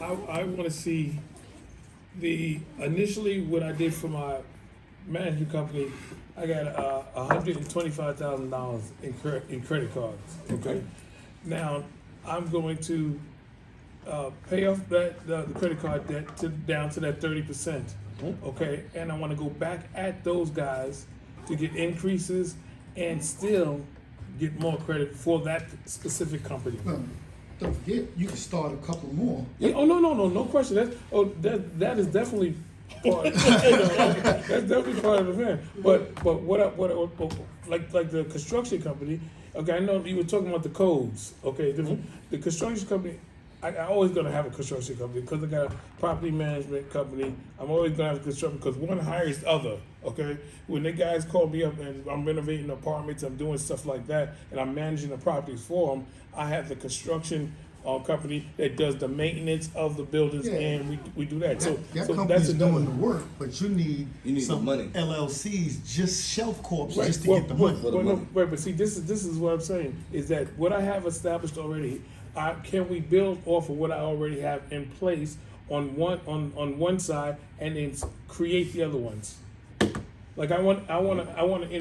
I want to see initially what I did for my management company. I got $125,000 in credit cards. Okay. Now I'm going to pay off the credit card debt down to that 30%. Okay, and I want to go back at those guys to get increases and still get more credit for that specific company. Don't forget, you can start a couple more. Yeah, oh no question. That is definitely part. That's definitely part of the plan. But what like the construction company. Okay, I know you were talking about the codes. Okay, the construction company. I always gonna have a construction company because I got a property management company. I'm always gonna have a construction because one hires the other. Okay, when the guys call me up and I'm renovating apartments, I'm doing stuff like that, and I'm managing the properties for them. I have the construction company that does the maintenance of the buildings, Yeah. and we do that. So, That so company's that's doing another. the work, but you need the some money. LLCs, just shelf corps, Right. just to Well, get the well, money. For the well, no, money. right, but see, this is what I'm saying is that what I have established already, can we build off of what I already have in place on one side and then create the other ones. Like I want to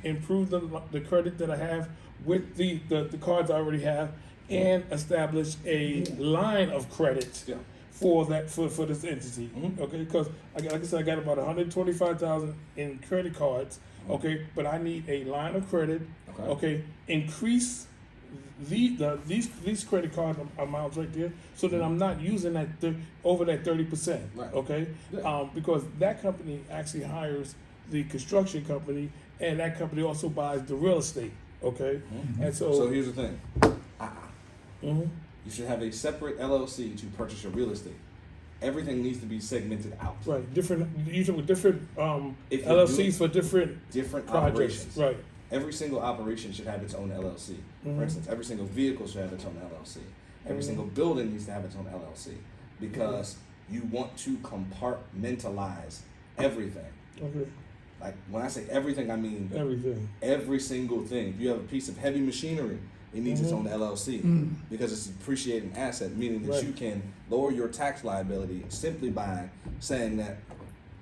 improve the credit that I have with the cards I already have, and establish a line of credit Yeah. for this entity. Mhm. Okay, because like I said, I got about 125,000 in credit cards. Okay, but I need a line of credit. Okay. Okay, increase these credit card amounts right there, so that I'm not using that over that 30%. Right. Okay, Yeah. because that company actually hires the construction company, and that company also buys the real estate. Okay, and So here's the thing. Mhm. You should have a separate LLC to purchase your real estate. Everything needs to be segmented out. right, different usually with different If you're LLCs doing for different different projects. operations. Right. Every single operation should have its own LLC. Mhm. For instance, every single vehicle should have its own LLC. Every Mhm. single building needs to have its own LLC, because you want to compartmentalize everything. Okay. Like when I say everything, I mean Everything. every single thing. If you have a piece of heavy machinery, it needs its Mhm. own LLC Mm. because it's a depreciating asset, meaning that Right. you can lower your tax liability simply by saying that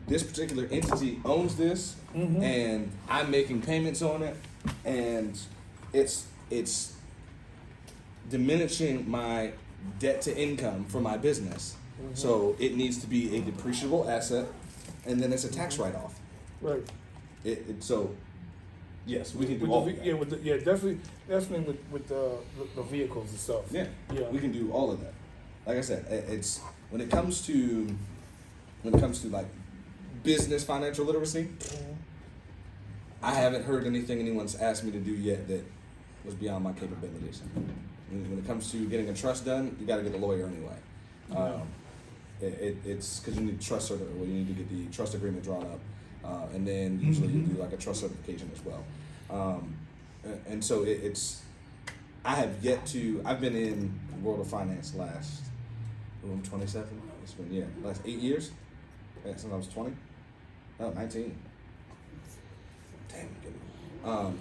this particular entity owns this, Mhm. and I'm making payments on it, and it's diminishing my debt to income for my business. So it needs to be a depreciable asset, and then it's a tax write-off. Right. So yes, we can do With all the, of that. yeah, definitely with the vehicles and stuff. Yeah, Yeah. we can do all of that. Like I said, it's when it comes to like business financial literacy, Mhm. I haven't heard anything anyone's asked me to do yet that was beyond my capabilities. When it comes to getting a trust done, you got to get a lawyer anyway. It's because you need trust certificate. Well, you need to get the trust agreement drawn up, and then usually you do like a trust certification as well. And so it's. I have yet to. I've been in the world of finance last. I'm 27. It's been last 8 years. Yeah, since I was 20. No, 19. Damn.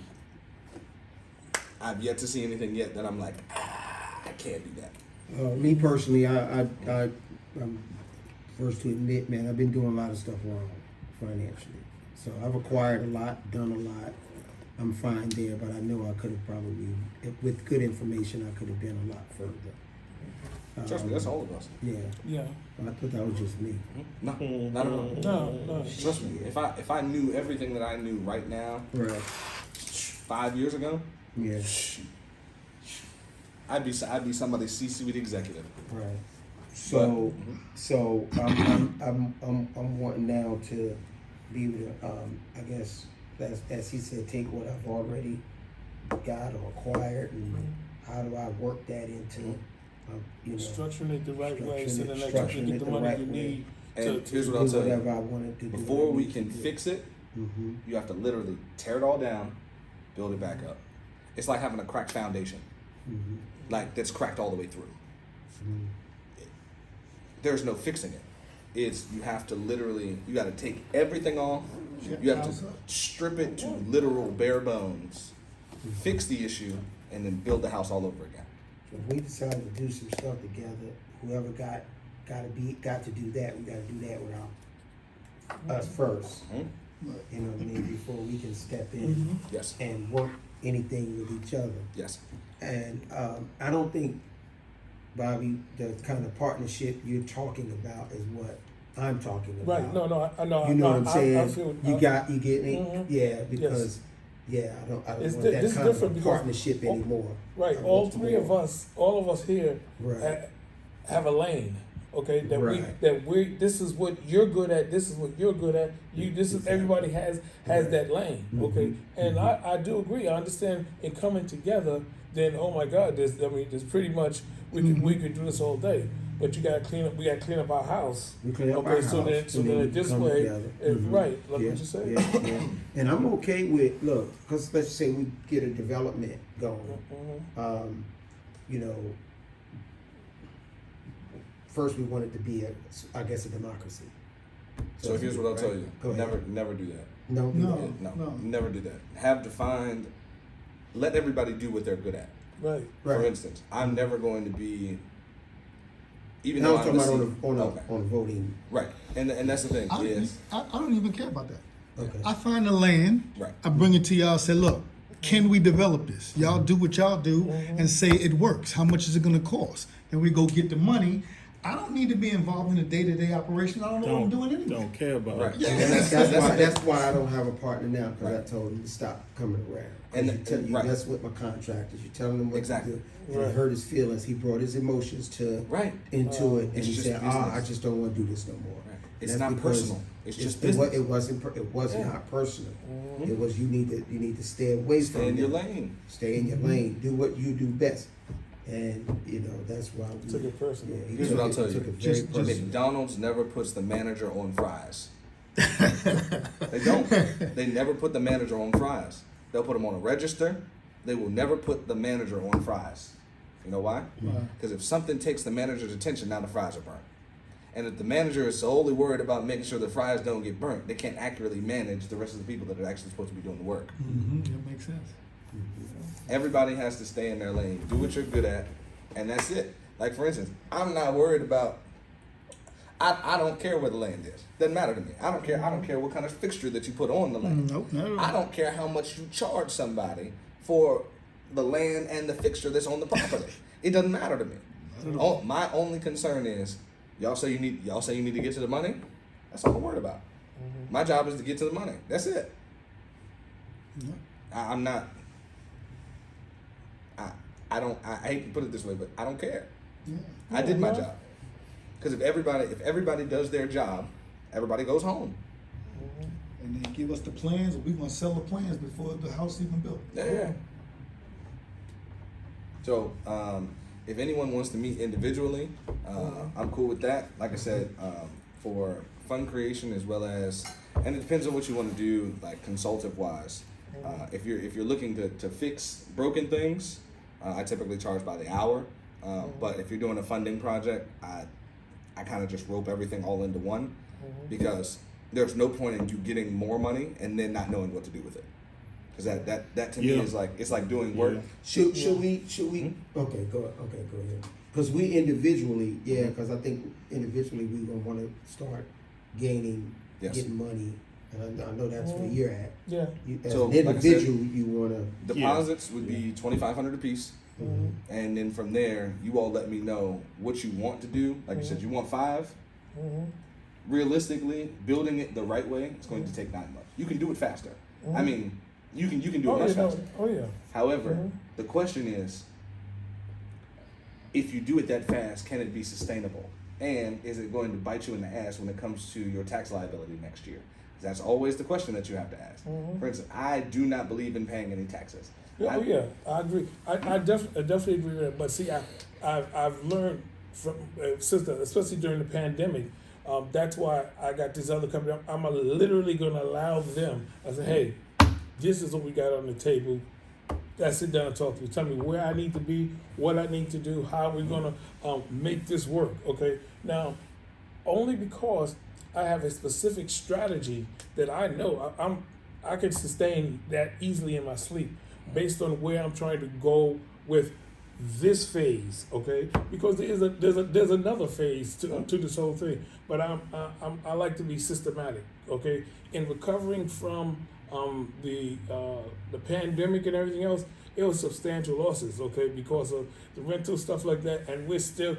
I've yet to see anything yet that I'm like, I can't do that. Me personally, I'm first to admit, man, I've been doing a lot of stuff wrong financially. So I've acquired a lot, done a lot. I'm fine there, but I know I could have probably, with good information, I could have been a lot further. Trust me, that's all of us. Yeah, Yeah. I thought that was just me. No, not at all. No. Trust me, if I knew everything that I knew right now, Right. 5 years ago, Yeah. I'd be somebody's C-suite executive. Right. So, I'm wanting now to be able to, I guess, as he said, take what I've already got or acquired, and how do I work that into, Structuring it the right way, so then that you Structuring can get it the the money right you way. need And to here's do what I'll tell you. whatever I wanted to do. Before we can fix it, Mm-hmm. you have to literally tear it all down, build it back up. It's like having a cracked foundation, Mm-hmm. like that's cracked all the way through. Mm-hmm. There's no fixing it. It's you have to literally, you got to take everything off. You have to strip it to literal bare bones, fix the issue, and then build the house all over again. If we decided to do some stuff together, whoever got to do that, we got to do that without us first. Mhm. You know what I mean? Before we can step in Yes, and work anything with each other. yes. And I don't think, Bobby, the kind of partnership you're talking about is what I'm talking about. Right. No. I know. You know what I'm saying? I feel, you get it? Mhm. Yeah, because I don't It's want di- that this is kind of different a because- partnership anymore. right. I All want three of more. us, all of us here, Right. have a lane. Okay, Right. this is what you're good at. This is what you're good at. This is everybody has Right. that lane. Okay, Mhm. and I do agree. I understand in coming together. Then oh my God, there's pretty much we could do this all day. But you gotta clean up. We gotta clean up our house. We clean up Okay, our so house, then- and so then then we this come way, together. right, like Yeah, what you said. yeah. And I'm okay with, look, because let's say we get a development going. Mhm. you know, first we want it to be I guess a democracy. So here's what I'll tell you: Go ahead. never do that. No, No. No, never do that. Have defined. Let everybody do what they're good at. Right. For right. instance, I'm never going to be. Even No, though I'm talking about listening- okay. on voting. Right, and that's the thing I, is I don't even care about that. Okay. I find the land, Right. I bring it to y'all, say, look, can we develop this? Y'all do what y'all do and say it works. How much is it gonna cost? And we go get the money. I don't need to be involved in the day-to-day operation. I don't know what I'm doing anyway. Don't care about Right. it. Yeah. And that's why I don't have a partner now, because I told him to stop coming around. And And you right. mess with my contractors, you telling him what Exactly. to do. And Right. it hurt his feelings. He brought his emotions to right. into it, and It's he just said, business. I just don't want to do this no more. Right. And It's that's not because personal. It's just it, business. it wasn't. It was Yeah. not personal. It was you need to stay away from Stay in your them. lane. Stay in your lane. Do what you do best. And you know that's why we Took it personal. Yeah, he Here's took what I'll it- tell he you. took it very Just- personal. McDonald's never puts the manager on fries. They don't. They never put the manager on fries. They'll put them on a register. They will never put the manager on fries. You know why? Why? Because if something takes the manager's attention, now the fries are burnt. And if the manager is solely worried about making sure the fries don't get burnt, they can't accurately manage the rest of the people that are actually supposed to be doing the work. That makes sense. Everybody has to stay in their lane, do what you're good at, and that's it. Like for instance, I'm not worried about. I don't care where the land is. Doesn't matter to me. I don't care. I don't care what kind of fixture that you put on the land. Nope, not at all. I don't care how much you charge somebody for the land and the fixture that's on the property. It doesn't matter to me. My only concern is y'all say you need to get to the money. That's all I'm worried about. My job is to get to the money. That's it. Yeah. I'm not. I don't. I hate to put it this way, but I don't care. Yeah. I did my job. Because if everybody does their job, everybody goes home. And they give us the plans, and we're gonna sell the plans before the house even built. Yeah. So, if anyone wants to meet individually, I'm cool with that. Like I said, for fund creation as well as, and it depends on what you want to do, like consultative wise. If you're looking to fix broken things, I typically charge by the hour. But if you're doing a funding project, I kind of just rope everything all into one, because there's no point in you getting more money and then not knowing what to do with it. Because that to me Yeah. is like, it's like doing work. Yeah. Should we? Okay, go ahead. Because we individually, because I think individually we gonna want to start getting money, and I know that's where you're at. Yeah. As So, an like I individual, you want to. Deposits would be $2,500 a piece. And then from there, you all let me know what you want to do. Like you said, you want 5. Realistically, building it the right way, it's going to take 9 months. You can do it faster. I mean, you can do it much faster. Oh yeah. However, the question is, if you do it that fast, can it be sustainable? And is it going to bite you in the ass when it comes to your tax liability next year? That's always the question that you have to ask. For instance, I do not believe in paying any taxes. Yeah, I agree. I definitely agree with that. But see, I've learned from especially during the pandemic. That's why I got this other company. I'm literally going to allow them. I said, hey, this is what we got on the table. Let's sit down and talk to me. Tell me where I need to be, what I need to do, how we're going to make this work. Okay. Now, only because I have a specific strategy that I know I can sustain that easily in my sleep, based on where I'm trying to go with this phase, okay? Because there's another phase to this whole thing. But I like to be systematic, okay? In recovering from the pandemic and everything else, it was substantial losses, okay, because of the rental stuff like that, and we're still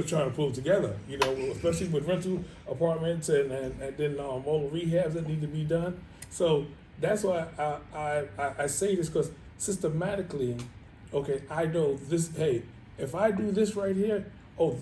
trying to pull together, you know, especially with rental apartments and then all the rehabs that need to be done. So that's why I say this, because systematically, okay, I know this. Hey, if I do this right here,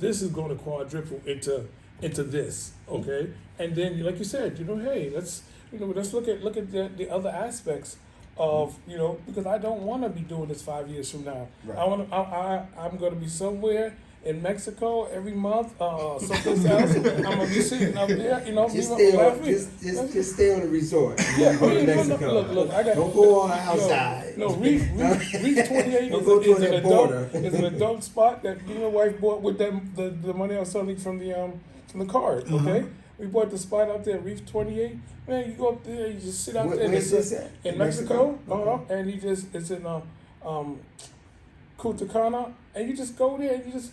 this is going to quadruple into this, okay. And then, like you said, hey, let's look at the other aspects of, because I don't want to be doing this 5 years from now. Right. I'm going to be somewhere in Mexico every month, someplace else. I'm gonna be sitting up there, you know, Just me stay my on, wife. just stay on the resort. Yeah, Go to I mean, Mexico. look, I got. Don't go on outside. No, Reef 28 Don't go is to an that adult. border. Is an adult spot that me and my wife bought with the money I was selling from the card. Okay, we bought the spot out there, Reef 28. Man, you go up there, you just sit out there. Where's this at? In Mexico. And you just it's in Cutacana, and you just go there and you just.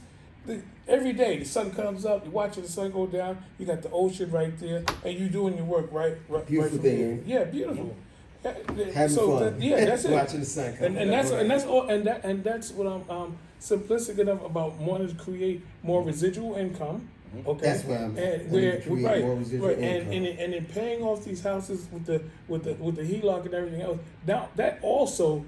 Every day the sun comes up, you're watching the sun go down. You got the ocean right there, and you doing your work right Beautiful from there. thing. Yeah, beautiful. Having fun. That's it. Watching the sun come And up. that's all. And that's what I'm simplistic enough about wanting to create more residual income. Okay, That's where I'm at. and where Create right, more residual right, income. and in paying off these houses with the HELOC and everything else. Now that also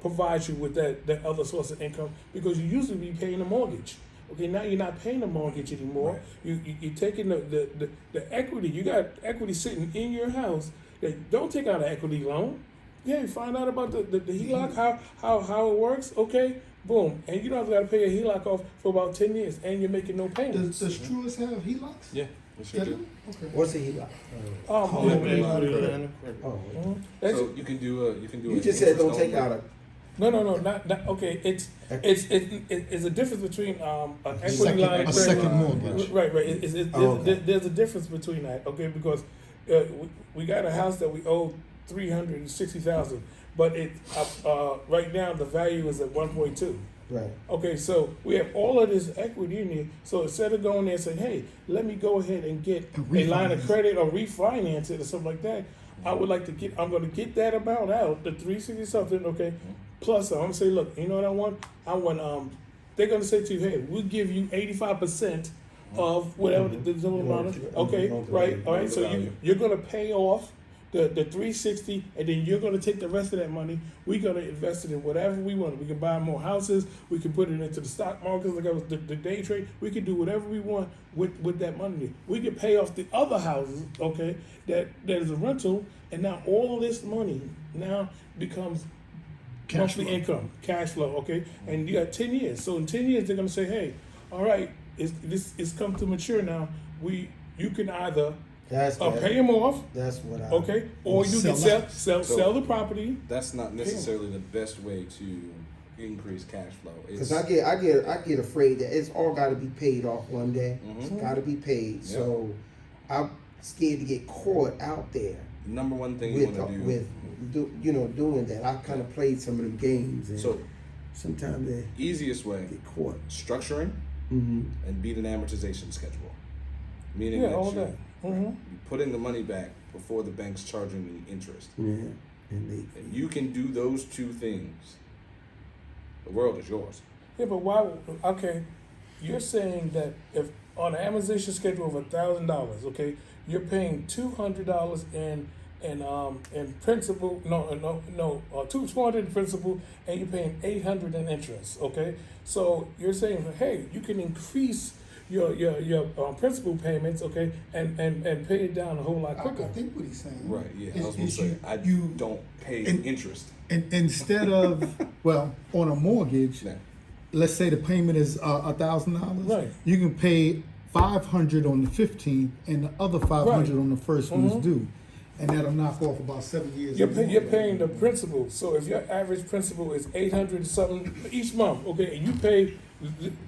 provides you with that other source of income because you usually be paying a mortgage. Okay, now you're not paying a mortgage anymore. You're taking the equity. You got equity sitting in your house. That don't take out an equity loan. Yeah, you find out about the HELOC, how it works. Okay, boom, and you don't have to pay a HELOC off for about 10 years, and you're making no payments. Does Truist have HELOCs? Yeah, we sure do. Okay. What's a HELOC? Oh, That's, So you can do you just said don't take out a. no, not okay. It's a difference between an equity line of A credit. second mortgage. Right. Oh, okay. There's a difference between that, okay? Because we got a house that we owe $360,000, but it right now the value is at 1.2. Right. Okay, so we have all of this equity in here. So instead of going there and saying, "Hey, let me go ahead and get a line of Refinance. credit or refinance it or something like that," I would like to get. I'm going to get that amount out, the 360 something. Okay, plus I'm going to say, "Look, you know what I want? I want They're going to say to you, "Hey, we'll give you 85% of whatever the total amount is." Okay, right, all right. So you're going to pay off the 360, and then you're going to take the rest of that money. We're going to invest it in whatever we want. We can buy more houses. We can put it into the stock market, like I was the day trade. We can do whatever we want with that money. We can pay off the other houses, okay, that is a rental, and now all of this money now becomes monthly income, cash flow, okay? And you got 10 years. So in 10 years, they're going to say, "Hey, all right, it's come to mature now. You can either pay them off, That's what I. okay, or you can sell the property." That's not necessarily the best way to increase cash flow. Because I get afraid that it's all got to be paid off one day. Mhm. It's got to be paid. So I'm scared to get caught out there Number one thing you want to do. doing that. I kind of played some of them games, and So sometimes they easiest way, get caught. structuring Mm-hmm. and beat an amortization schedule. Meaning Yeah, that all you, that. Mm-hmm. you put in the money back before the bank's charging the interest. Yeah, and If you can do those two things, the world is yours. Yeah, but why? Okay, you're saying that if on an amortization schedule of $1,000, okay, you're paying $200 in principal. No, $200 in principal, and you're paying $800 in interest. Okay, so you're saying, hey, you can increase your principal payments, okay, and pay it down a whole lot I quicker. think what he's saying. Right, yeah. is- I was going to is say, I you- don't pay and- interest. Instead of, well, on a mortgage, No. let's say the payment is $1,000. Right. You can pay $500 on the 15th, and the other $500 on the first one is due, and that'll knock off about 7 years. You're paying the principal. So if your average principal is $800 something each month, okay, and you pay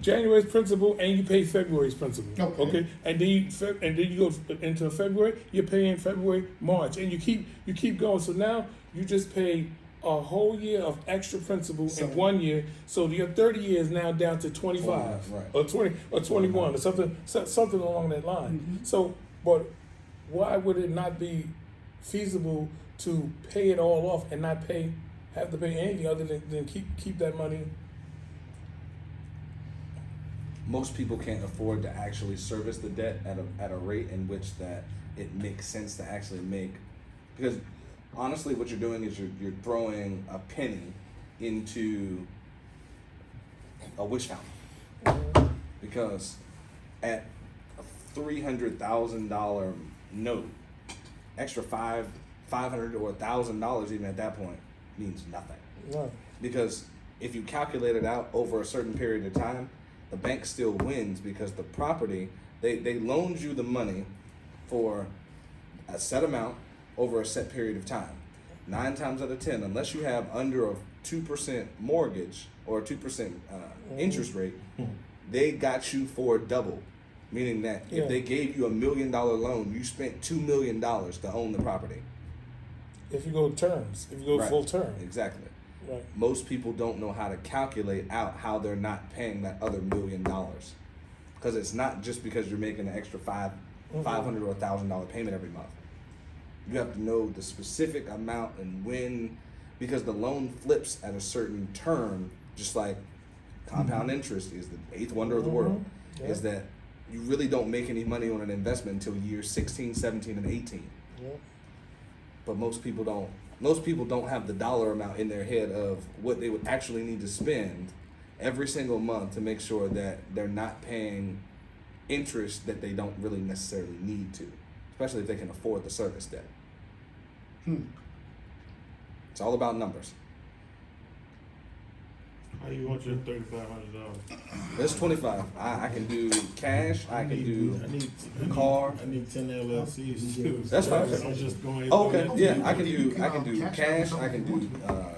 January's principal and you pay February's principal, Okay. and then you go into February, you're paying February, March, and you keep going. So now you just pay a whole year of extra principal in 1 year. So your 30 years now down to 25 Right. or 20 or 21 or something along that line. So, but why would it not be feasible to pay it all off and not have to pay anything other than keep that money? Most people can't afford to actually service the debt at a rate in which that it makes sense to actually make, because honestly what you're doing is you're throwing a penny into a wish fountain, because at a $300,000 note, extra $500 or $1,000 even at that point means nothing. Right. Because if you calculate it out over a certain period of time, the bank still wins because the property, they loaned you the money for a set amount over a set period of time. 9 times out of 10, unless you have under a 2% mortgage or a 2% interest rate, they got you for double. Meaning that Yeah. if they gave you $1 million loan, you spent $2 million to own the property. If you go terms, if you go Right. full term, Exactly. right? Most people don't know how to calculate out how they're not paying that other $1 million, because it's not just because you're making an extra $500 or $1,000 payment every month. You have to know the specific amount and when, because the loan flips at a certain term, just like compound interest is the eighth wonder of the world. Yeah. Is that you really don't make any money on an investment until years 16, 17, and 18. Yeah. But most people don't. Most people don't have the dollar amount in their head of what they would actually need to spend every single month to make sure that they're not paying interest that they don't really necessarily need to, especially if they can afford the service debt. It's all about numbers. How you want your $3,500? There's 25. I can do cash. I can do I need car. I need 10 LLCs too. That's fine. I'm just going. Okay. Yeah, I can You do. I can do cash out cash. I something can you do want to.